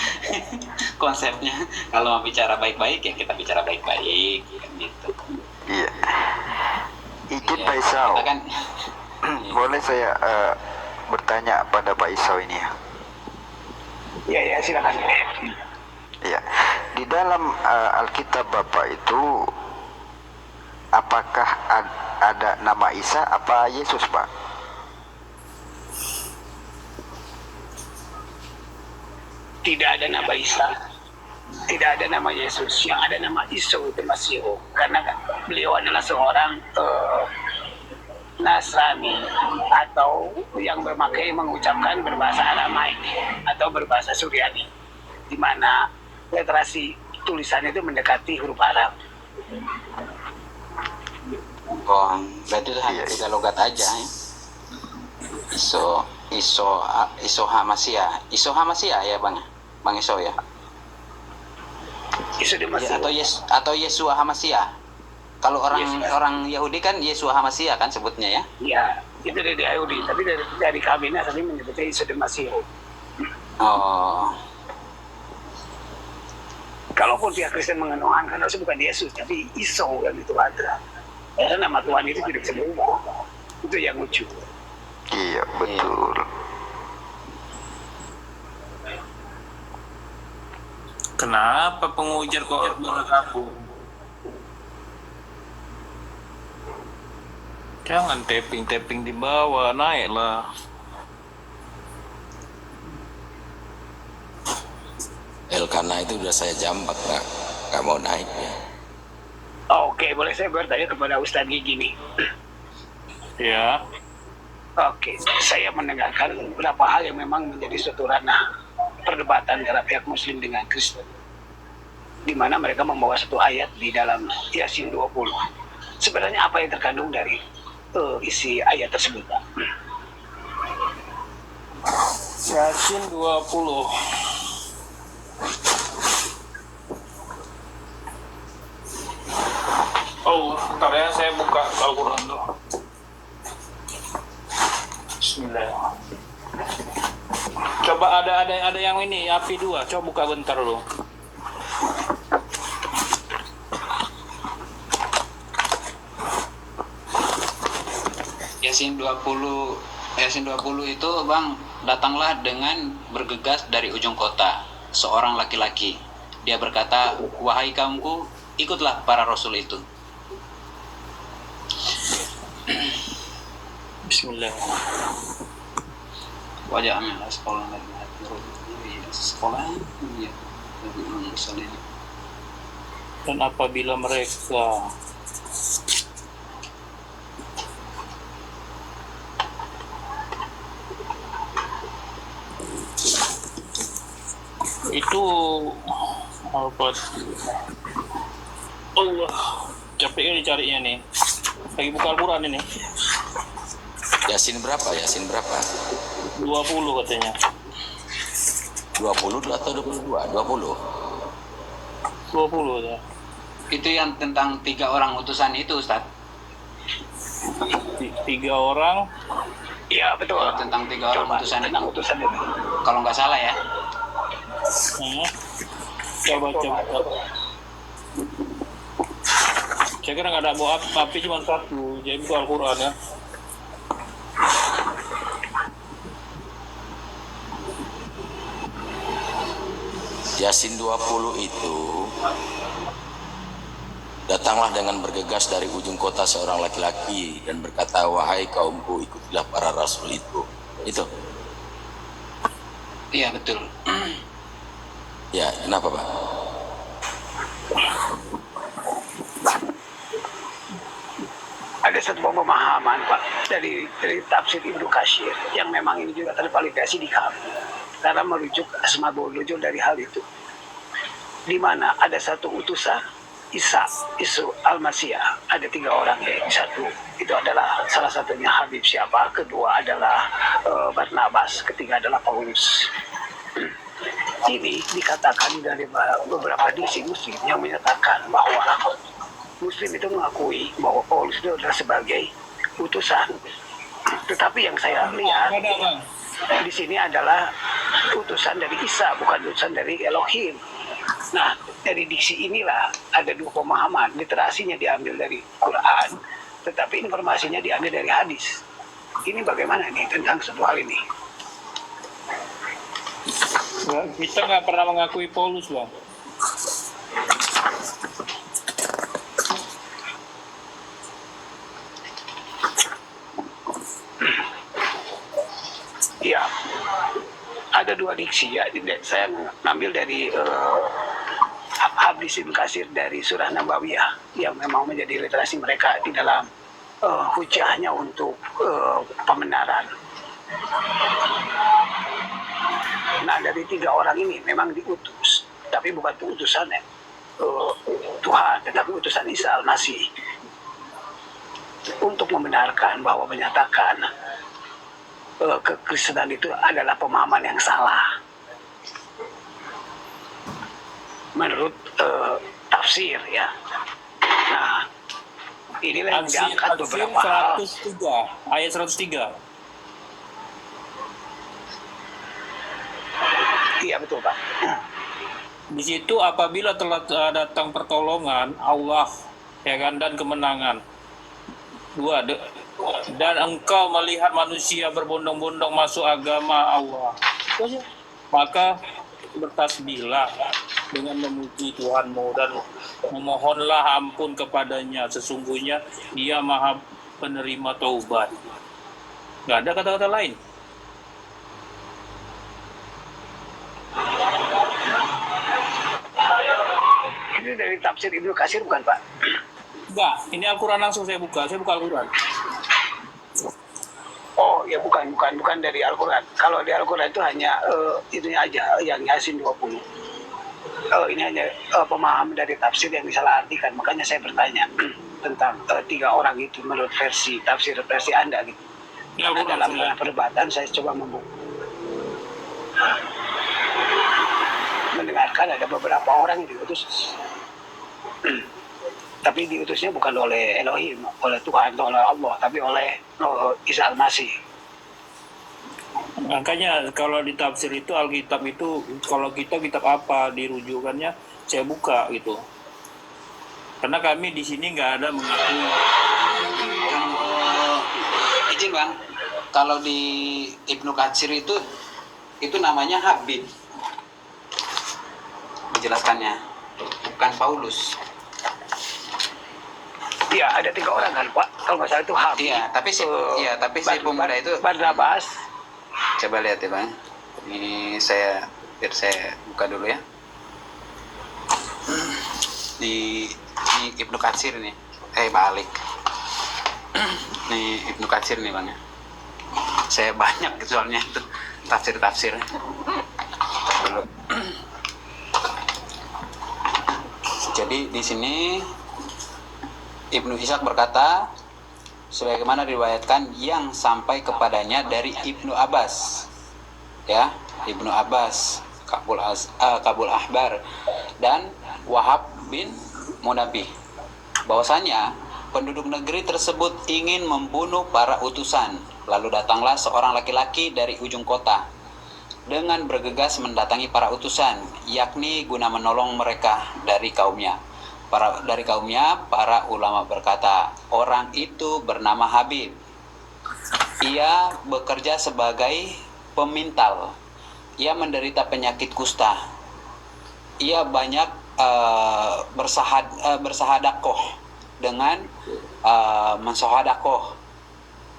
B: konsepnya. Kalau mau bicara baik-baik, ya kita bicara baik-baik, kan gitu.
I: Iya. Izin
B: Ya,
I: Pak Isau,
B: kita kan
I: boleh saya bertanya pada Pak Isau ini ya?
H: Ya, silakan.
I: Iya. Di dalam Alkitab Bapak itu, apakah ada nama Isa apa Yesus, Pak?
H: Tidak ada nama Isa, tidak ada nama Yesus, yang ada nama Isa itu Masihu, karena beliau adalah seorang Nasrani atau yang bermakai mengucapkan berbahasa Aramaik atau berbahasa Suryani, di mana literasi tulisannya itu mendekati huruf Arab.
B: oh, berarti itu hanya tiga logat aja ya. Iso Hamasia ya Bang Iso ya.
H: Isa di
B: Ya,
H: Masihu.
B: atau Yesua Hamasia. Kalau
H: Yes.
B: orang Yahudi kan Yesua Hamasia kan sebutnya ya.
H: Ya, itu dari Yahudi, tapi dari kami Nasrani menyebutnya Isa di Masihu.
B: Oh,
H: Kalaupun pihak Kristen mengenuhankan harusnya bukan Yesus, tapi Iso yang itu ada. Karena nama Tuhan itu tidak bisa berubah. Itu yang lucu.
I: Iya, betul.
F: Kenapa pengujar kok bergabung? Jangan tapping di bawah, naiklah.
C: Elkana itu udah saya jambak, nggak mau naik ya.
H: Oke, boleh saya bertanya kepada Ustadz Gigi nih.
F: Ya,
H: Oke, saya mendengarkan beberapa hal yang memang menjadi suatu ranah perdebatan antara pihak Muslim dengan Kristen, di mana mereka membawa satu ayat di dalam Yasin 20. Sebenarnya apa yang terkandung dari isi ayat tersebut, Pak?
F: Yasin 20. Oh, bentar ya, saya buka Al-Quran dulu. Bismillah. Coba ada yang ini api 2. Coba buka bentar dulu.
B: Yasin 20 itu Bang, datanglah dengan bergegas dari ujung kota seorang laki-laki. Dia berkata, wahai kaumku, ikutlah para rasul itu.
F: Bismillah.
B: Wajah amin sekolah lagi sekolah ya
F: Dan apabila mereka itu apa? Allah, capek ini carinya nih. Lagi buka Al-Quran ini.
C: Yasin berapa?
F: 20 katanya.
C: 20 atau 22? 20.
F: 20 ya.
B: Itu yang tentang 3 orang utusan itu, Ustaz.
F: 3 orang.
H: Iya betul.
B: Tentang 3 orang
H: Coba,
B: utusan
H: tentang
B: itu.
H: utusan itu.
B: Kalau nggak salah ya.
F: Coba. Saya kira nggak ada bawa api cuma satu, jadi itu Al-Quran ya.
C: Yasin 20 itu, datanglah dengan bergegas dari ujung kota seorang laki-laki dan berkata, wahai kaumku, ikutilah para rasul itu. Itu.
B: Iya betul.
C: Ya, kenapa Pak?
H: Ada satu pemahaman Pak dari tafsir Ibnu Katsir yang memang ini juga tervalidasi di kami karena merujuk asma'ul nuzul dari hal itu, di mana ada satu utusan Isa Al-Masih, ada 3 orang, yaitu satu itu adalah salah satunya Habib siapa, kedua adalah Barnabas, ketiga adalah Paulus. Ini dikatakan dari beberapa diksi Muslim yang menyatakan bahwa Muslim itu mengakui bahwa Paulus itu adalah sebagai utusan. Tetapi yang saya lihat di sini adalah utusan dari Isa, bukan utusan dari Elohim. Nah, dari diksi inilah ada 2 pemahaman. Literasinya diambil dari Quran, tetapi informasinya diambil dari hadis. Ini bagaimana nih tentang satu hal ini?
F: Kita nggak pernah mengakui Paulus, Bang.
H: Iya, ada 2 diksi ya. Saya ngambil dari Habis Ibn Katsir dari surah Nabawiyah yang memang menjadi literasi mereka di dalam hujahnya untuk pembenaran. Nah, dari 3 orang ini memang diutus, tapi bukan utusan Tuhan, tetapi utusan Isa Al-Masih untuk membenarkan bahwa menyatakan kekristenan itu adalah pemahaman yang salah menurut tafsir ya. Nah, inilah yang diangkat beberapa hal.
F: 103, ayat 103.
H: Iya betul Pak.
F: Di situ apabila telah datang pertolongan Allah, ya kan, dan kemenangan. 2, dan engkau melihat manusia berbondong-bondong masuk agama Allah, maka bertasbihlah dengan memuji Tuhanmu dan memohonlah ampun kepadanya, sesungguhnya Dia Maha Penerima Taubat. Nggak ada kata-kata lain.
H: Ini dari tafsir Ibnu Katsir bukan Pak?
F: Enggak, ini Al-Quran langsung saya buka Al-Quran.
H: Oh ya bukan dari Al-Quran. Kalau di Al-Quran itu hanya itunya aja yang Yasin 20. Ini hanya pemahaman dari tafsir yang disalahartikan. Makanya saya bertanya tentang 3 orang itu menurut versi tafsir versi Anda gitu.
F: Ya,
H: dalam perdebatan saya coba mendengarkan ada beberapa orang yang diutus. Tapi diutusnya bukan oleh Elohim, oleh Tuhan atau oleh Allah, tapi oleh Isa Al-Masih.
F: Makanya kalau di tafsir itu Alkitab itu, kalau kita kitab apa dirujukannya, saya buka gitu. Karena kami di sini nggak ada mengakui.
B: Izin Bang, kalau di Ibnu Katsir itu namanya Habib. Menjelaskannya, bukan Paulus.
H: Iya, ada 3 orang kan Pak, kalau nggak salah itu Habib.
B: Iya, tapi si pemuda itu
H: Barnabas.
B: Coba lihat ya Bang. Ini biar saya buka dulu ya. Di Ibnu Katsir nih. Balik. Nih Ibnu Katsir nih Bang ya. Saya banyak soalnya itu tafsir-tafsir. Dulu. Jadi di sini Ibnu Ishaq berkata, sebagaimana diriwayatkan yang sampai kepadanya dari Ibnu Abbas, ya, Ibnu Abbas, Kabul Ahbar, dan Wahab bin Munabi, bahwasanya penduduk negeri tersebut ingin membunuh para utusan. Lalu datanglah seorang laki-laki dari ujung kota dengan bergegas mendatangi para utusan, yakni guna menolong mereka dari kaumnya. Para ulama berkata, orang itu bernama Habib. Ia bekerja sebagai pemintal. Ia menderita penyakit kusta. Ia banyak bersahadakoh dengan mensohadakoh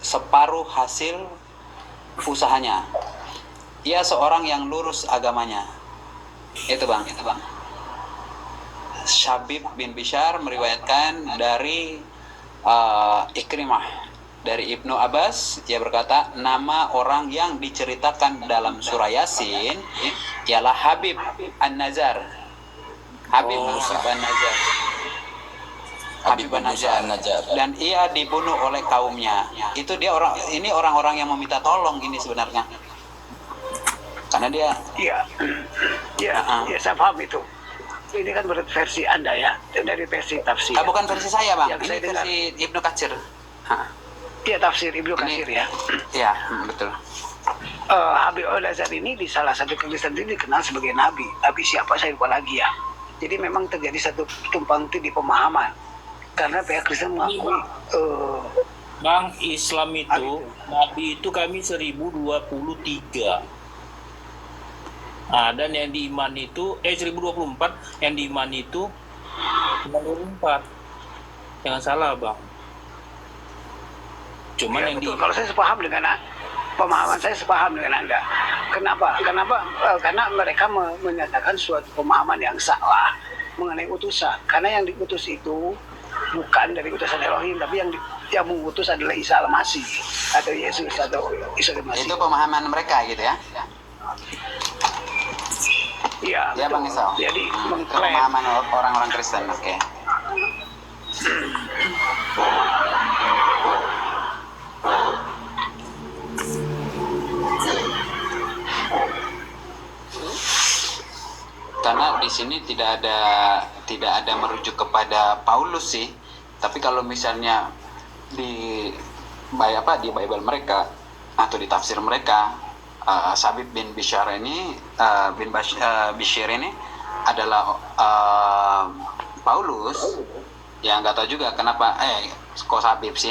B: separuh hasil usahanya. Ia seorang yang lurus agamanya. Itu bang. Syabib bin Bishar meriwayatkan dari Ikrimah, dari Ibnu Abbas. Dia berkata, nama orang yang diceritakan dalam surah Yasin ialah Habib An-Nazar. Habib An-Nazar. Habib An-Nazar. Dan ia dibunuh oleh kaumnya. Itu dia orang-orang yang meminta tolong ini sebenarnya. Karena dia
H: Iya, saya paham itu. Ini kan menurut versi Anda ya, dari versi tafsir.
B: bukan versi saya bang,
H: Yang
B: ini
H: saya dengar.
B: versi Ibnu Katsir.
H: Iya, tafsir Ibnu Katsir ya.
B: Iya, betul.
H: Habib Al-Azhar ini di salah satu Kristen ini dikenal sebagai nabi. Nabi siapa saya lupa lagi ya. Jadi memang terjadi satu tumpang tindih di pemahaman. Karena pihak Kristen mengakui
F: Bang, Islam itu, Nabi itu kami 1023. Nah, dan yang diimani itu 1024, yang diimani itu 94. Jangan salah, Bang. Cuman
H: ya,
F: yang
H: betul. Kalau saya sepaham dengan pemahaman saya sepaham dengan Anda. Kenapa? Karena mereka menyatakan suatu pemahaman yang salah mengenai utusan. Karena yang diutus itu bukan dari utusan Elohim, tapi yang mengutus adalah Isa Al-Masih atau Yesus atau Isa Al-Masih.
B: Itu pemahaman mereka gitu ya.
H: Iya,
B: Ya
H: betul.
B: bang Isau.
H: Jadi
B: Itu
H: mengklaim
B: pemahaman orang-orang Kristen. Oke. Karena di sini tidak ada merujuk kepada Paulus sih. Tapi kalau misalnya di Bible mereka atau di tafsir mereka, Syabib bin Bishar ini Bishir ini adalah Paulus. Ya nggak tahu juga kenapa kok Syabib sih.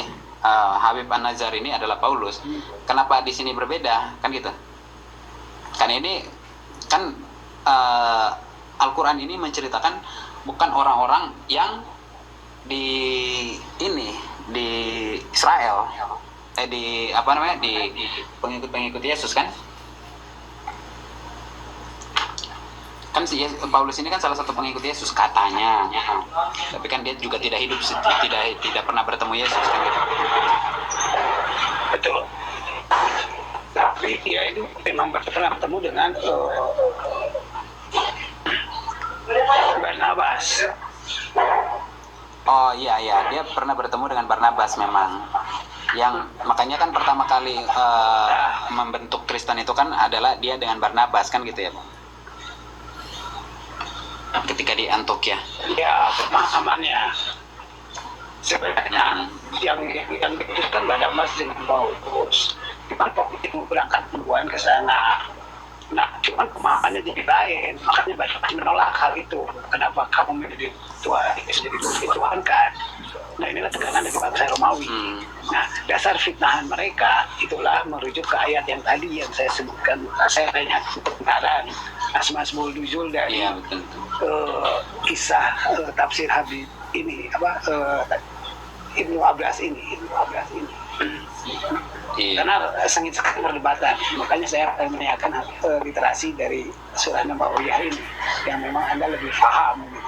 B: Habib An-Nazar ini adalah Paulus. Kenapa di sini berbeda? Kan gitu. Kan ini kan Al-Quran ini menceritakan bukan orang-orang yang di Israel, di pengikut Yesus kan? Kan si Paulus ini kan salah satu pengikut Yesus katanya, tapi kan dia juga tidak hidup, tidak pernah bertemu Yesus kan gitu.
H: betul. Tapi dia itu memang pernah bertemu dengan Barnabas.
B: Oh iya, dia pernah bertemu dengan Barnabas memang. Yang makanya kan pertama kali membentuk Kristen itu kan adalah dia dengan Barnabas kan gitu ya, Bang? Ketika di Antioquia.
H: Ya, pemahamannya. Sebenarnya yang diputuskan Barnabas dengan Paulus. Cuman Paulus mau berangkat duluan ke sana. Nah, cuman pemahamannya jadi lain. Makanya Barnabas menolak hal itu. Kenapa kamu menjadi Tuhan kan? Nah, inilah tekanan dari bangsa Romawi. Nah, dasar fitnahan mereka itulah merujuk ke ayat yang tadi yang saya sebutkan. Saya tanya kebenaran Asmaul Nuzul dari kisah tafsir Habib ini Ibnu Abbas ini. Karena sangat sekali perdebatan, makanya saya menanyakan literasi dari surah Nabawiyah ini yang memang Anda lebih paham gitu.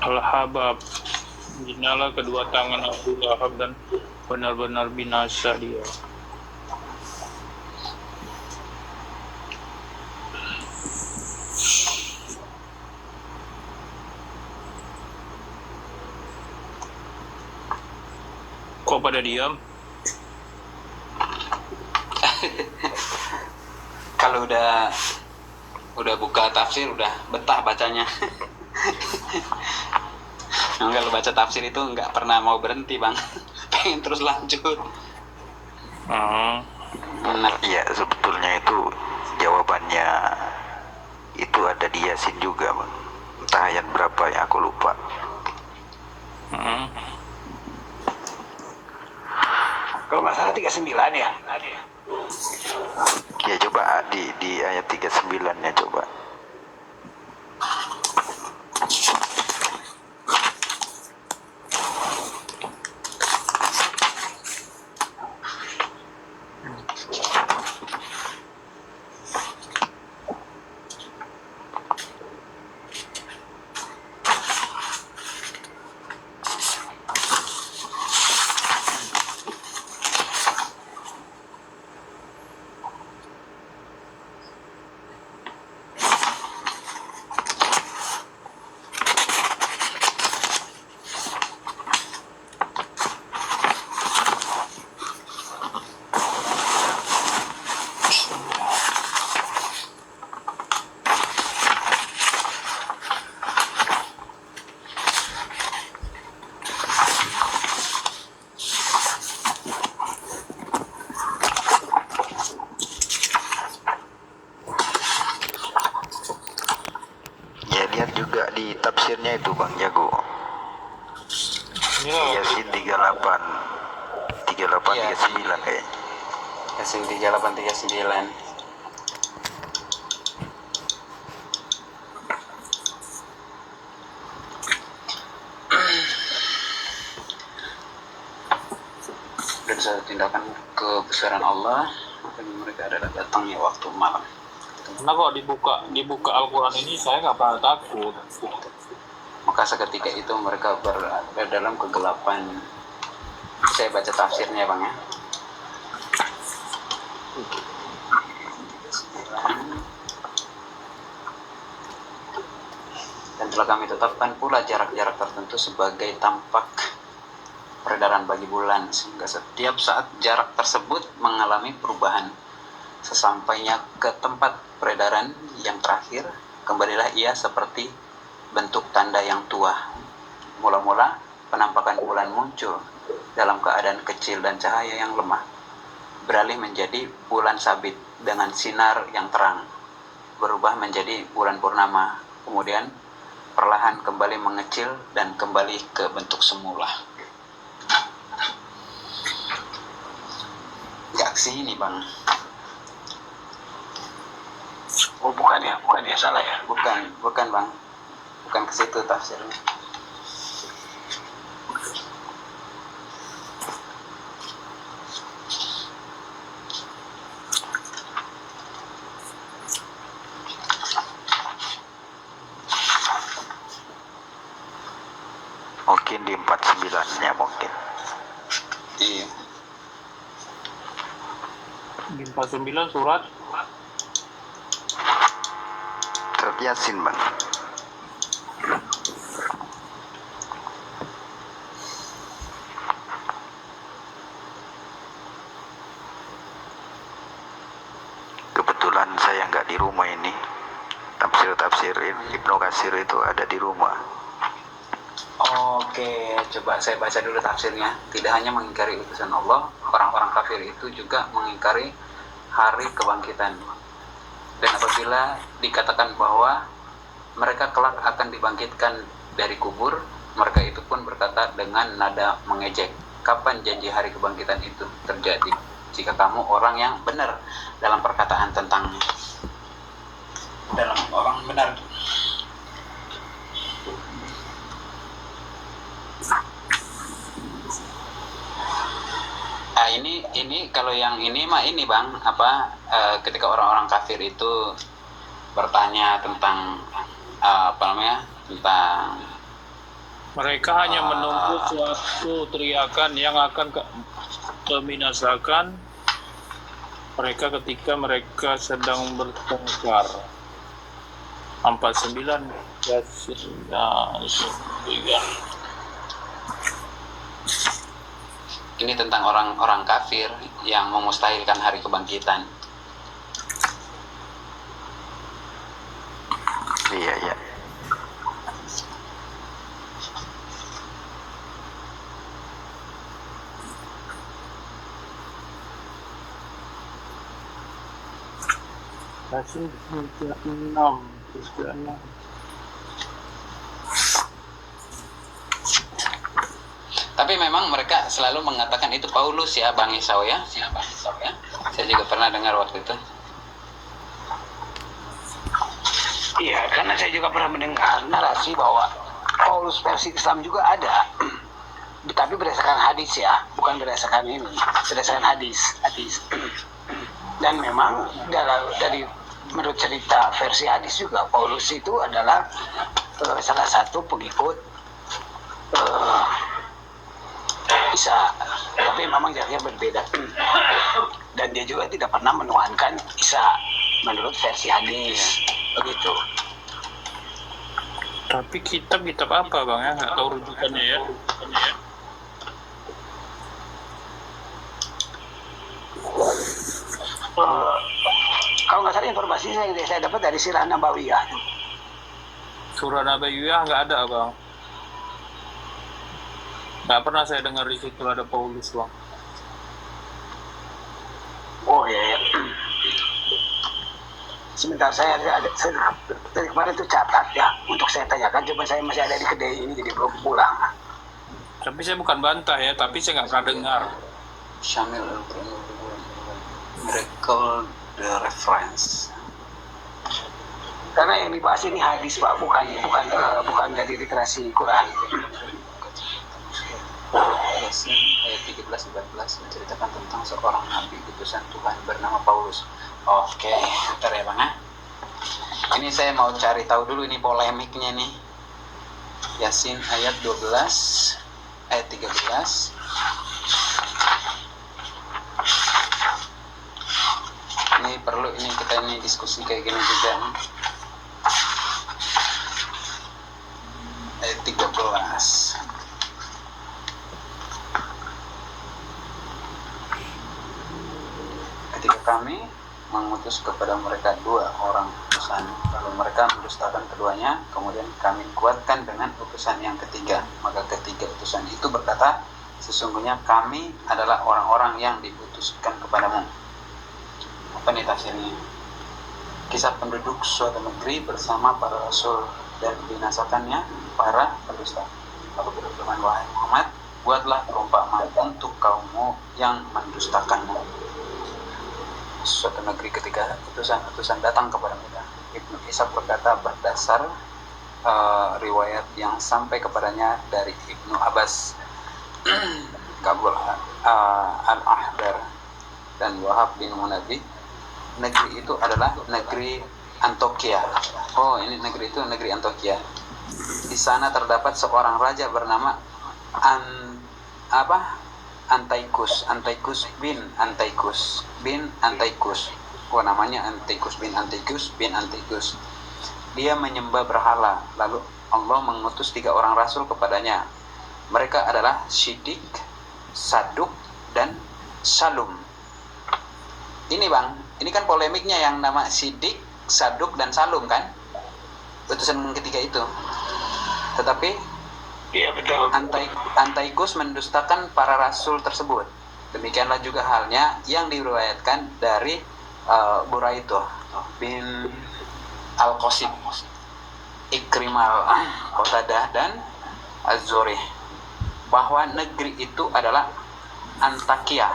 F: Al-Habab, jinalah kedua tangan Abu Lahab dan benar-benar binasa dia. Kok pada diam?
B: Kalau udah buka tafsir udah betah bacanya. Kalau baca tafsir itu nggak pernah mau berhenti bang, pengen terus lanjut.
I: Iya, sebetulnya itu jawabannya itu ada di Yasin juga, Bang. Entah ayat berapa yang aku lupa.
H: Kalau nggak salah 39 ya.
I: Ya coba di ayat 39-nya coba. Lihat juga di tafsirnya itu Bang Jago. Yasin 38 39 kayaknya.
B: Yasin 3839. Dan satu tindakan kebesaran Allah, dan mereka adalah datangnya waktu malam.
F: Karena kok dibuka Al-Quran ini saya nggak pernah takut.
B: Maka seketika itu mereka berada dalam kegelapan. Saya baca tafsirnya bang ya. Dan telah kami tetapkan pula jarak-jarak tertentu sebagai tampak peredaran bagi bulan, sehingga setiap saat jarak tersebut mengalami perubahan. Sesampainya ke tempat peredaran yang terakhir, kembalilah ia seperti bentuk tanda yang tua. Mula-mula penampakan bulan muncul dalam keadaan kecil dan cahaya yang lemah, beralih menjadi bulan sabit dengan sinar yang terang, berubah menjadi bulan purnama, kemudian perlahan kembali mengecil dan kembali ke bentuk semula. Gak kesini bang.
H: Oh bukan ya salah ya.
B: Bukan bang, bukan ke situ tafsirnya.
I: Mungkin di 49-nya mungkin.
B: Iya.
F: Di 49 surat
I: Yasin Bang. Kebetulan saya nggak di rumah ini. Tafsir Ibnu Katsir itu ada di rumah.
B: Oke, coba saya baca dulu tafsirnya. Tidak hanya mengingkari utusan Allah, orang-orang kafir itu juga mengingkari hari kebangkitan. Dan apabila dikatakan bahwa mereka kelak akan dibangkitkan dari kubur, mereka itu pun berkata dengan nada mengejek, kapan janji hari kebangkitan itu terjadi? Jika kamu orang yang benar dalam perkataan tentangnya. Dalam orang benar. Ini kalau yang ini mah ini bang, ketika orang-orang kafir itu bertanya tentang tentang
F: mereka hanya menunggu suatu teriakan yang akan membinasakan mereka ketika mereka sedang bertengkar. 49 Yasin 3.
B: Ini tentang orang-orang kafir yang memustahilkan hari kebangkitan.
I: Iya, iya.
F: Yasin 36.
B: Tapi memang mereka selalu mengatakan itu Paulus ya, Bang Isau ya. Saya juga pernah dengar waktu itu.
H: Iya, karena saya juga pernah mendengar narasi bahwa Paulus versi Islam juga ada, tapi berdasarkan hadis ya, bukan berdasarkan ini, berdasarkan hadis. Dan memang dari menurut cerita versi hadis juga Paulus itu adalah salah satu pengikut Isa, tapi memang jaraknya berbeda. Dan dia juga tidak pernah menuhankan Isa menurut versi hadis, begitu.
F: Tapi kitab apa Bang ya? Nggak tahu rujukannya ya.
H: Kalau nggak salah informasi saya dapat dari Sirah Nabawiyah.
F: Surah Nabawiyah nggak ada Bang. Nggak pernah saya dengar di situ ada Paulus Bang.
H: Oh ya. Sebentar saya dari kemarin itu catat ya untuk saya tanyakan, cuma saya masih ada di kedai ini jadi belum pulang.
F: Tapi saya bukan bantah ya, tapi saya nggak pernah dengar.
B: Syamil Miracle the reference.
H: Karena yang dibahas ini hadis Pak, bukan dari literasi Quran.
B: Yasin ayat 13-14 menceritakan tentang seorang nabi utusan Tuhan bernama Paulus. Oke, bentar ya Bang ya. Ini saya mau cari tahu dulu ini polemiknya nih. Yasin ayat 12 ayat 13. Ini perlu kita diskusi kayak gini juga. Ayat 13. Ketika kami mengutus kepada mereka 2 orang utusan, lalu mereka mendustakan keduanya, kemudian kami kuatkan dengan utusan yang ketiga. Maka ketiga utusan itu berkata, sesungguhnya kami adalah orang-orang yang diutuskan kepadamu. Apa nih tafsirnya? Kisah penduduk suatu negeri bersama para rasul dan binasakannya para pendusta. Lalu berfirman, wahai Muhammad, buatlah perumpamaan untuk kaummu yang mendustakanmu. Suatu negeri ketika utusan-utusan datang kepada mereka, Ibnu Ishaq berkata berdasar riwayat yang sampai kepadanya dari Ibnu Abbas, Kabul Al-Ahbar dan Wahab bin Munabi, negeri itu adalah negeri Antioquia. Oh, ini negeri itu negeri Antioquia. Di sana terdapat seorang raja bernama Antiochus bin Antiochus. Oh, namanya Antiochus bin Antiochus. Dia menyembah berhala. Lalu Allah mengutus 3 orang rasul kepadanya. Mereka adalah Siddiq, Saduk, dan Salum. Ini Bang, ini kan polemiknya yang nama Siddiq, Saduk, dan Salum kan? Utusan ketiga itu. Tetapi
H: Iya betul.
B: Antiochus mendustakan para rasul tersebut. Demikianlah juga halnya yang diriwayatkan dari Buraitoh bin Al-Qasim, Ikrimah, Qatadah, dan Az-Zurih, bahwa negeri itu adalah Antakia.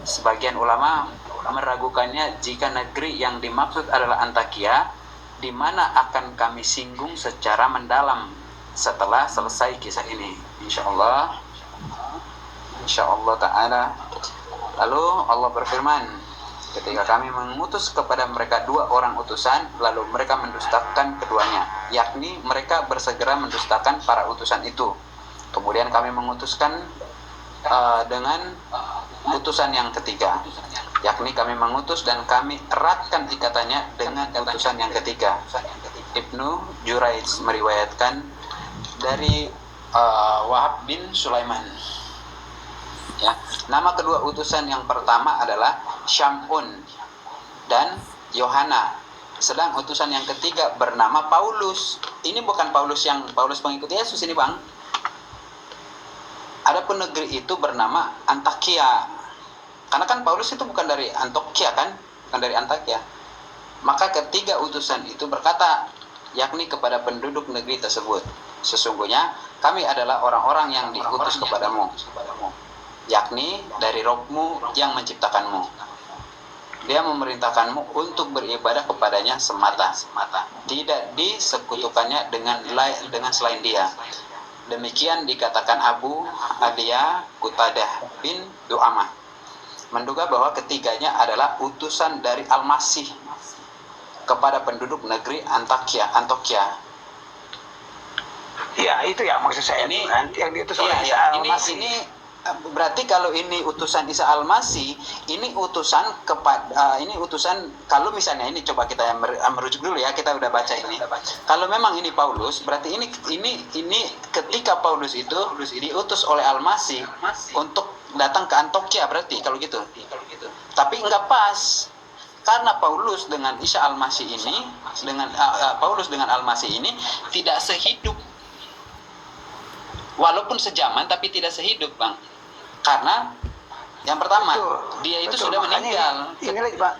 B: Sebagian ulama meragukannya jika negeri yang dimaksud adalah Antakia, di mana akan kami singgung secara mendalam setelah selesai kisah ini, insyaallah ta'ala. Lalu Allah berfirman, ketika kami mengutus kepada mereka 2 orang utusan, lalu mereka mendustakan keduanya, yakni mereka bersegera mendustakan para utusan itu. Kemudian kami mengutuskan dengan utusan yang ketiga, yakni kami mengutus dan kami eratkan ikatannya dengan utusan yang ketiga. Ibnu Juraij meriwayatkan dari Wahab bin Sulaiman. Ya, nama kedua utusan yang pertama adalah Syamun dan Yohana. Sedang utusan yang ketiga bernama Paulus. Ini bukan Paulus pengikut Yesus ini, Bang. Adapun negeri itu bernama Antakia. Karena kan Paulus itu bukan dari Antioquia kan? Bukan dari Antakia. Maka ketiga utusan itu berkata, yakni kepada penduduk negeri tersebut, sesungguhnya kami adalah orang-orang yang diutus kepadamu, yakni dari Rohmu yang menciptakanmu. Dia memerintahkanmu untuk beribadah kepadanya semata, tidak disekutukannya dengan selain Dia. Demikian dikatakan Abu Alia Qutadah bin Du'amah, menduga bahwa ketiganya adalah utusan dari Al-Masih kepada penduduk negeri Antioquia.
H: Ya, itu ya maksud saya
B: Ini
H: kan, yang diutus oleh
B: iya,
H: Isa Al-Masih.
B: ini berarti kalau ini utusan Isa Al-Masih, ini utusan kepada ini utusan, kalau misalnya ini coba kita merujuk dulu ya, kita udah baca ini. Kalau memang ini Paulus, berarti ini ketika Paulus itu diutus oleh Al-Masih untuk datang ke Antioquia, berarti kalau gitu. Tapi enggak pas. Karena Paulus dengan Isa Al-Masih ini, Paulus dengan Al-Masih ini tidak sehidup. Walaupun sejaman tapi tidak sehidup, Bang. Karena yang pertama, dia itu sudah meninggal.
H: Inilah, Pak.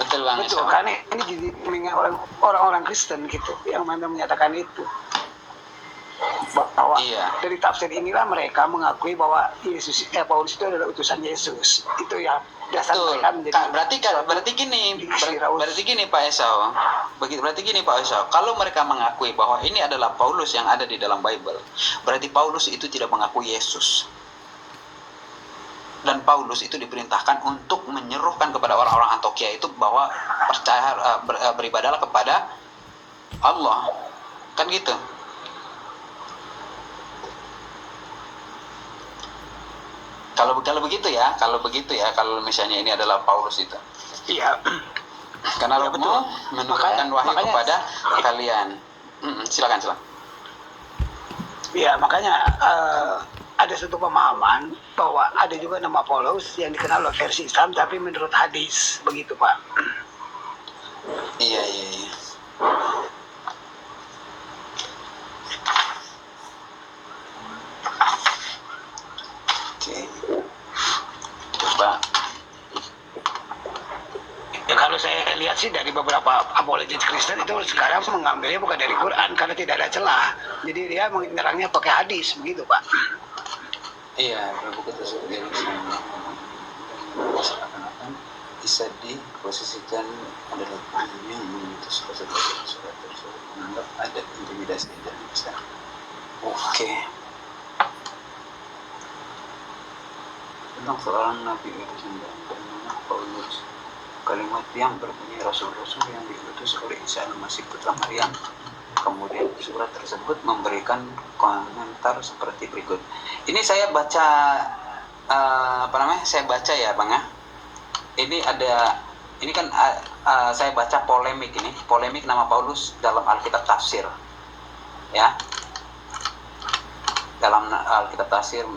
B: Betul, Bang.
H: Betul, karena ini jadi orang-orang Kristen gitu yang mana menyatakan itu. Bahwa dari tafsir inilah mereka mengakui bahwa Paulus itu adalah utusan Yesus. Itu yang dasar mereka menjadi.
B: Berarti gini Pak Esau. Berarti gini Pak Esau. Kalau mereka mengakui bahwa ini adalah Paulus yang ada di dalam Bible, berarti Paulus itu tidak mengakui Yesus. Dan Paulus itu diperintahkan untuk menyerukan kepada orang-orang Antioquia itu bahwa beribadahlah kepada Allah. Kan gitu. Kalau begitu ya, kalau misalnya ini adalah Paulus itu.
H: Iya.
B: Karena Roh menurunkan wahyu kepada kalian. Silakan.
H: Iya, makanya ada satu pemahaman bahwa ada juga nama Paulus yang dikenal oleh versi Islam, tapi menurut hadis, begitu Pak.
B: Iya. Coba.
H: Ya, kalau saya lihat sih dari beberapa apologetik Kristen itu sekarang mengambilnya bukan dari Quran karena tidak ada celah. Jadi dia menyerangnya pakai hadis, begitu Pak.
B: Iya, buku tersebut dari seakan-akan bisa diposisikan adalah ini mengutus surat tersebut menganggap ada intimidasi dari Islam. Oke. Tentang seorang nabi utusan bernama Paulus, kalimat yang berbunyi rasul-rasul yang diutus oleh Isa Al-Masih putra Maryam. Kemudian surat tersebut memberikan komentar seperti berikut. Ini saya baca saya baca ya Bang ya. Ini kan saya baca polemik nama Paulus dalam Alkitab Tafsir. Ya. Dalam Alkitab Tafsir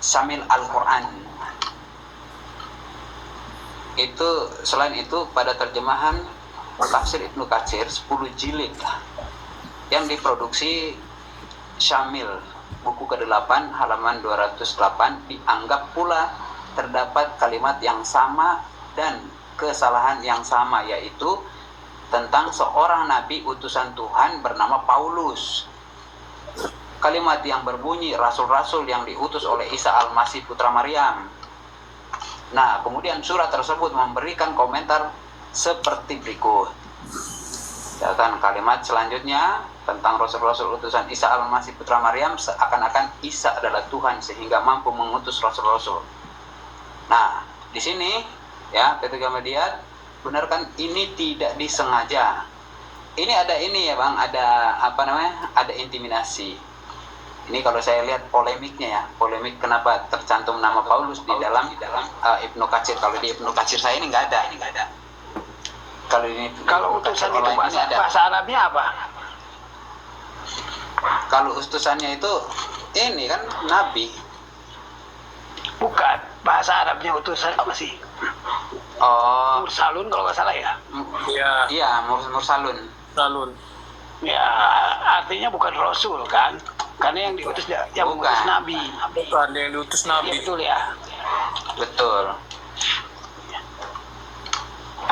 B: Syamil Al-Quran. Itu selain itu pada terjemahan tafsir Ibnu Katsir 10 jilid yang diproduksi Syamil buku ke-8 halaman 208 dianggap pula terdapat kalimat yang sama dan kesalahan yang sama, yaitu tentang seorang nabi utusan Tuhan bernama Paulus. Kalimat yang berbunyi rasul-rasul yang diutus oleh Isa Al-Masih putra Maryam. Nah, kemudian surat tersebut memberikan komentar seperti berikut. Catatan kalimat selanjutnya tentang rasul-rasul utusan Isa Al-Masih putra Maryam, seakan-akan Isa adalah Tuhan sehingga mampu mengutus rasul-rasul. Nah, di sini ya, ketika media benarkan ini tidak disengaja. Ini ya Bang, ada intimidasi. Ini kalau saya lihat polemiknya ya, polemik kenapa tercantum nama Paulus di dalam Ibnu Katsir. Kalau di Ibnu Katsir saya ini nggak ada. Kalau utusan itu bahasa Arabnya apa? Kalau utusannya itu ini kan nabi.
H: Bukan, bahasa Arabnya utusan apa sih?
B: Oh,
H: Mursalun kalau nggak salah ya.
F: Iya,
B: iya, mursalun.
F: salun.
H: Ya, artinya bukan rasul kan? Karena yang diutus yang
B: Bukan.
H: mengutus nabi.
F: Bukan yang diutus
H: Iya,
F: nabi.
H: betul ya.
B: Betul.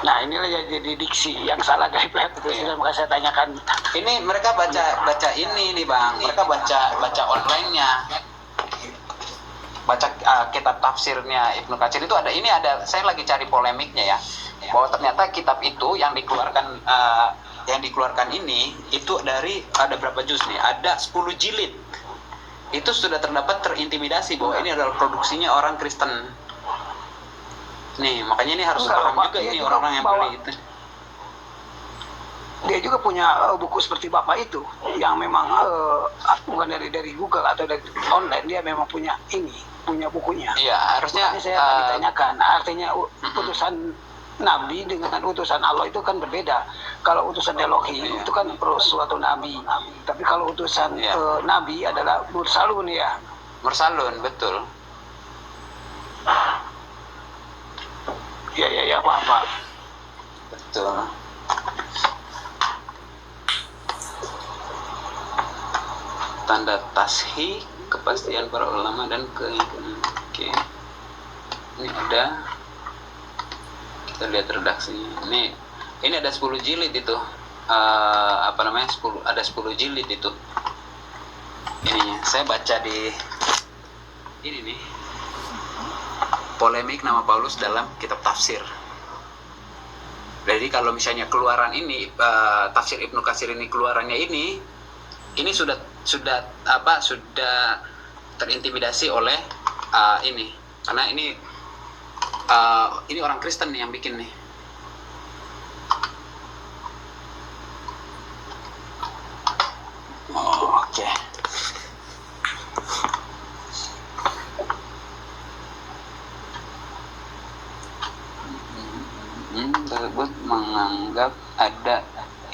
H: Nah, inilah yang jadi diksi yang salah dari pihak kepolisian. Maka saya tanyakan.
B: Ini mereka baca ini nih Bang. Mereka baca online-nya. Baca kitab tafsirnya Ibnu Katsir itu ada saya lagi cari polemiknya ya. Bahwa ternyata kitab itu yang dikeluarkan ini itu dari ada berapa juz nih? Ada 10 jilid. Itu sudah terdapat terintimidasi bahwa ini adalah produksinya orang Kristen. Nih, makanya ini harus paham juga ini orang-orang yang beli itu.
H: Dia juga punya buku seperti Bapak itu yang memang bukan dari Google atau dari online, dia memang punya bukunya.
B: Iya, harusnya
H: Makanya saya tadi tanyakan, artinya utusan Nabi dengan utusan Allah itu kan berbeda. Kalau utusan Elohim itu kan suatu Nabi, tapi kalau utusan Nabi adalah mursalun ya.
B: Mursalun, betul.
H: Ya, paham.
B: Betul. Tanda tashi, kepastian para ulama dan keyakinan. Oke. Ini ada, kita lihat redaksinya. Ini ada 10 jilid itu. Ada 10 jilid itu. Ininya, saya baca di ini nih. Polemik nama Paulus dalam kitab tafsir. Jadi kalau misalnya keluaran ini tafsir Ibnu Katsir ini keluarannya ini sudah terintimidasi oleh ini, karena ini orang Kristen nih yang bikin nih. Oke. Tersebut menganggap ada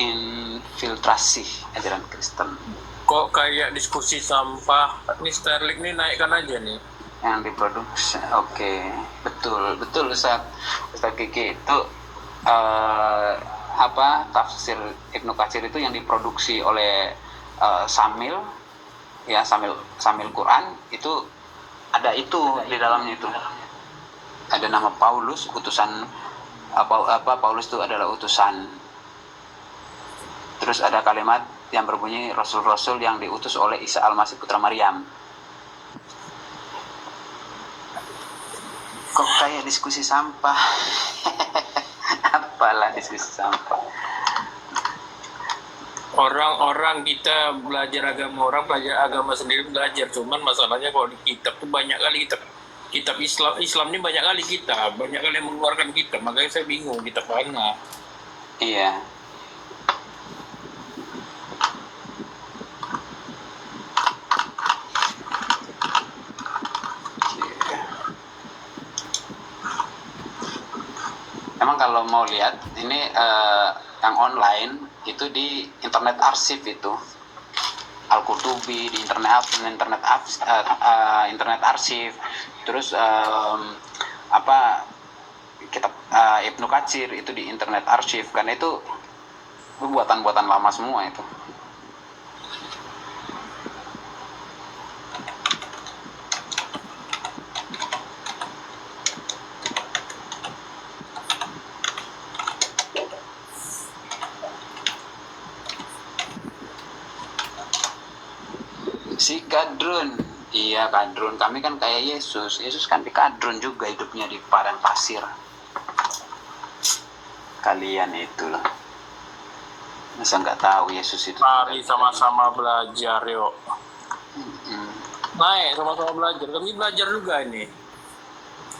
B: infiltrasi ajaran Kristen
F: Kok kayak diskusi sampah? Ini Sterling nih naikkan aja nih.
B: yang diproduksi. Oke, betul Ustaz Kiki itu tafsir Ibnu Katsir itu yang diproduksi oleh Samil ya, Samil Quran itu ada itu di dalamnya itu. Ada nama Paulus, utusan Paulus itu adalah utusan. Terus ada kalimat yang berbunyi Rasul-Rasul yang diutus oleh Isa Al-Masih putra Maryam. Kok kayak diskusi sampah? Apalah diskusi sampah.
F: Orang kita belajar agama sendiri belajar, cuman masalahnya kalau di kitab tuh banyak kali kitab Islam ini banyak kali yang mengeluarkan kitab, makanya saya bingung kitab mana.
B: Iya. Emang kalau mau lihat ini yang online itu di internet arsip itu Al-Qurtubi di internet arsip, terus kitab Ibnu Katsir itu di internet arsip, karena itu buatan-buatan lama semua itu. Si Kadrun, iya Kadrun, kami kan kayak Yesus kan di Kadrun juga hidupnya di padang pasir. Kalian itu loh, masa nggak tahu Yesus itu?
F: Mari sama-sama belajar yuk. Naik sama-sama belajar, kami belajar juga ini.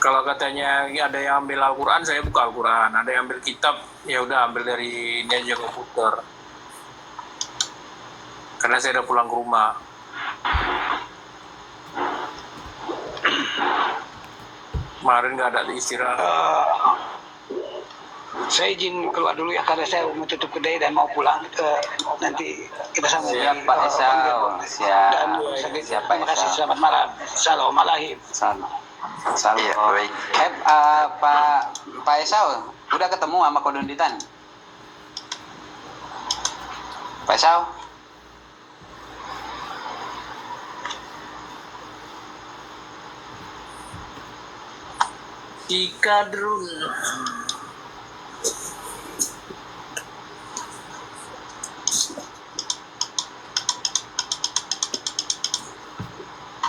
F: Kalau katanya ada yang ambil Al-Quran, saya buka Al-Quran. Ada yang ambil kitab, ya udah ambil dari ini aja komputer. Karena saya udah pulang ke rumah. Kemarin nggak ada istirahat.
H: Saya izin keluar dulu ya karena saya mau tutup kedai dan mau pulang. Nanti kita sambung.
B: Siap Pak Esau. Siap.
H: Dan
B: Siap Pak
H: terima kasih.
B: Esau.
H: Selamat malam. Assalamualaikum.
B: Salam.
I: Iya, baik.
B: Pak Esau, udah ketemu sama Kodonditan? Pak Esau?
F: Si Kadrun.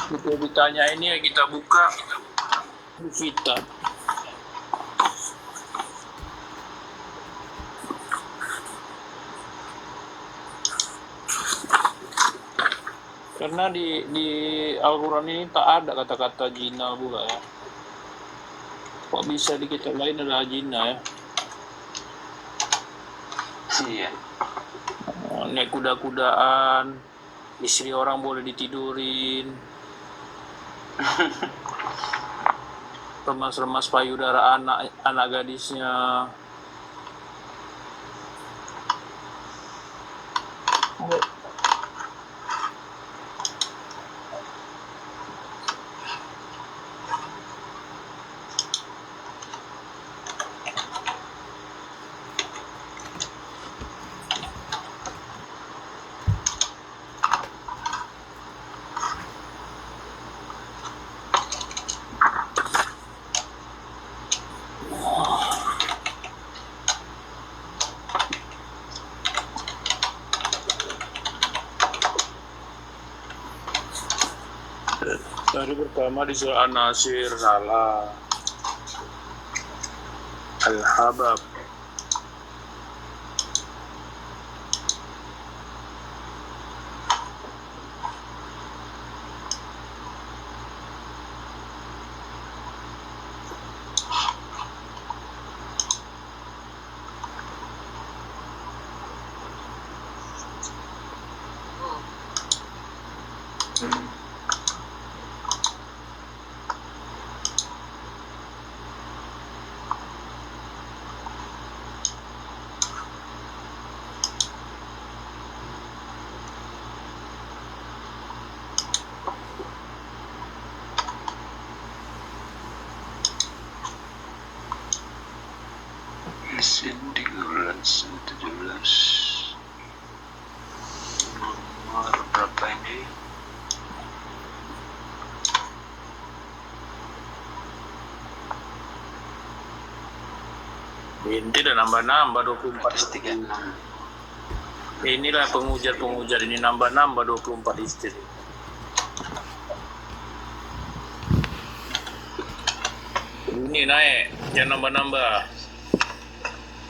F: Kita ditanya ini ya kita buka Vita. Karena di Al-Quran ini tak ada kata-kata jina pula ya. Kok bisa di kitab lain ada jina ya?
B: Iya.
F: Naik kuda-kudaan, istri orang boleh ditidurin, remas-remas payudara anak gadisnya. Dari pertama di surah An-Nasir salah. Al-Habab. Mesin 1317. Nomor berapa ini? Inti dan nambah-nambah 24 Inilah pengujar-pengujar ini nambah-nambah 24 istri. Ini naik, jangan nambah-nambah.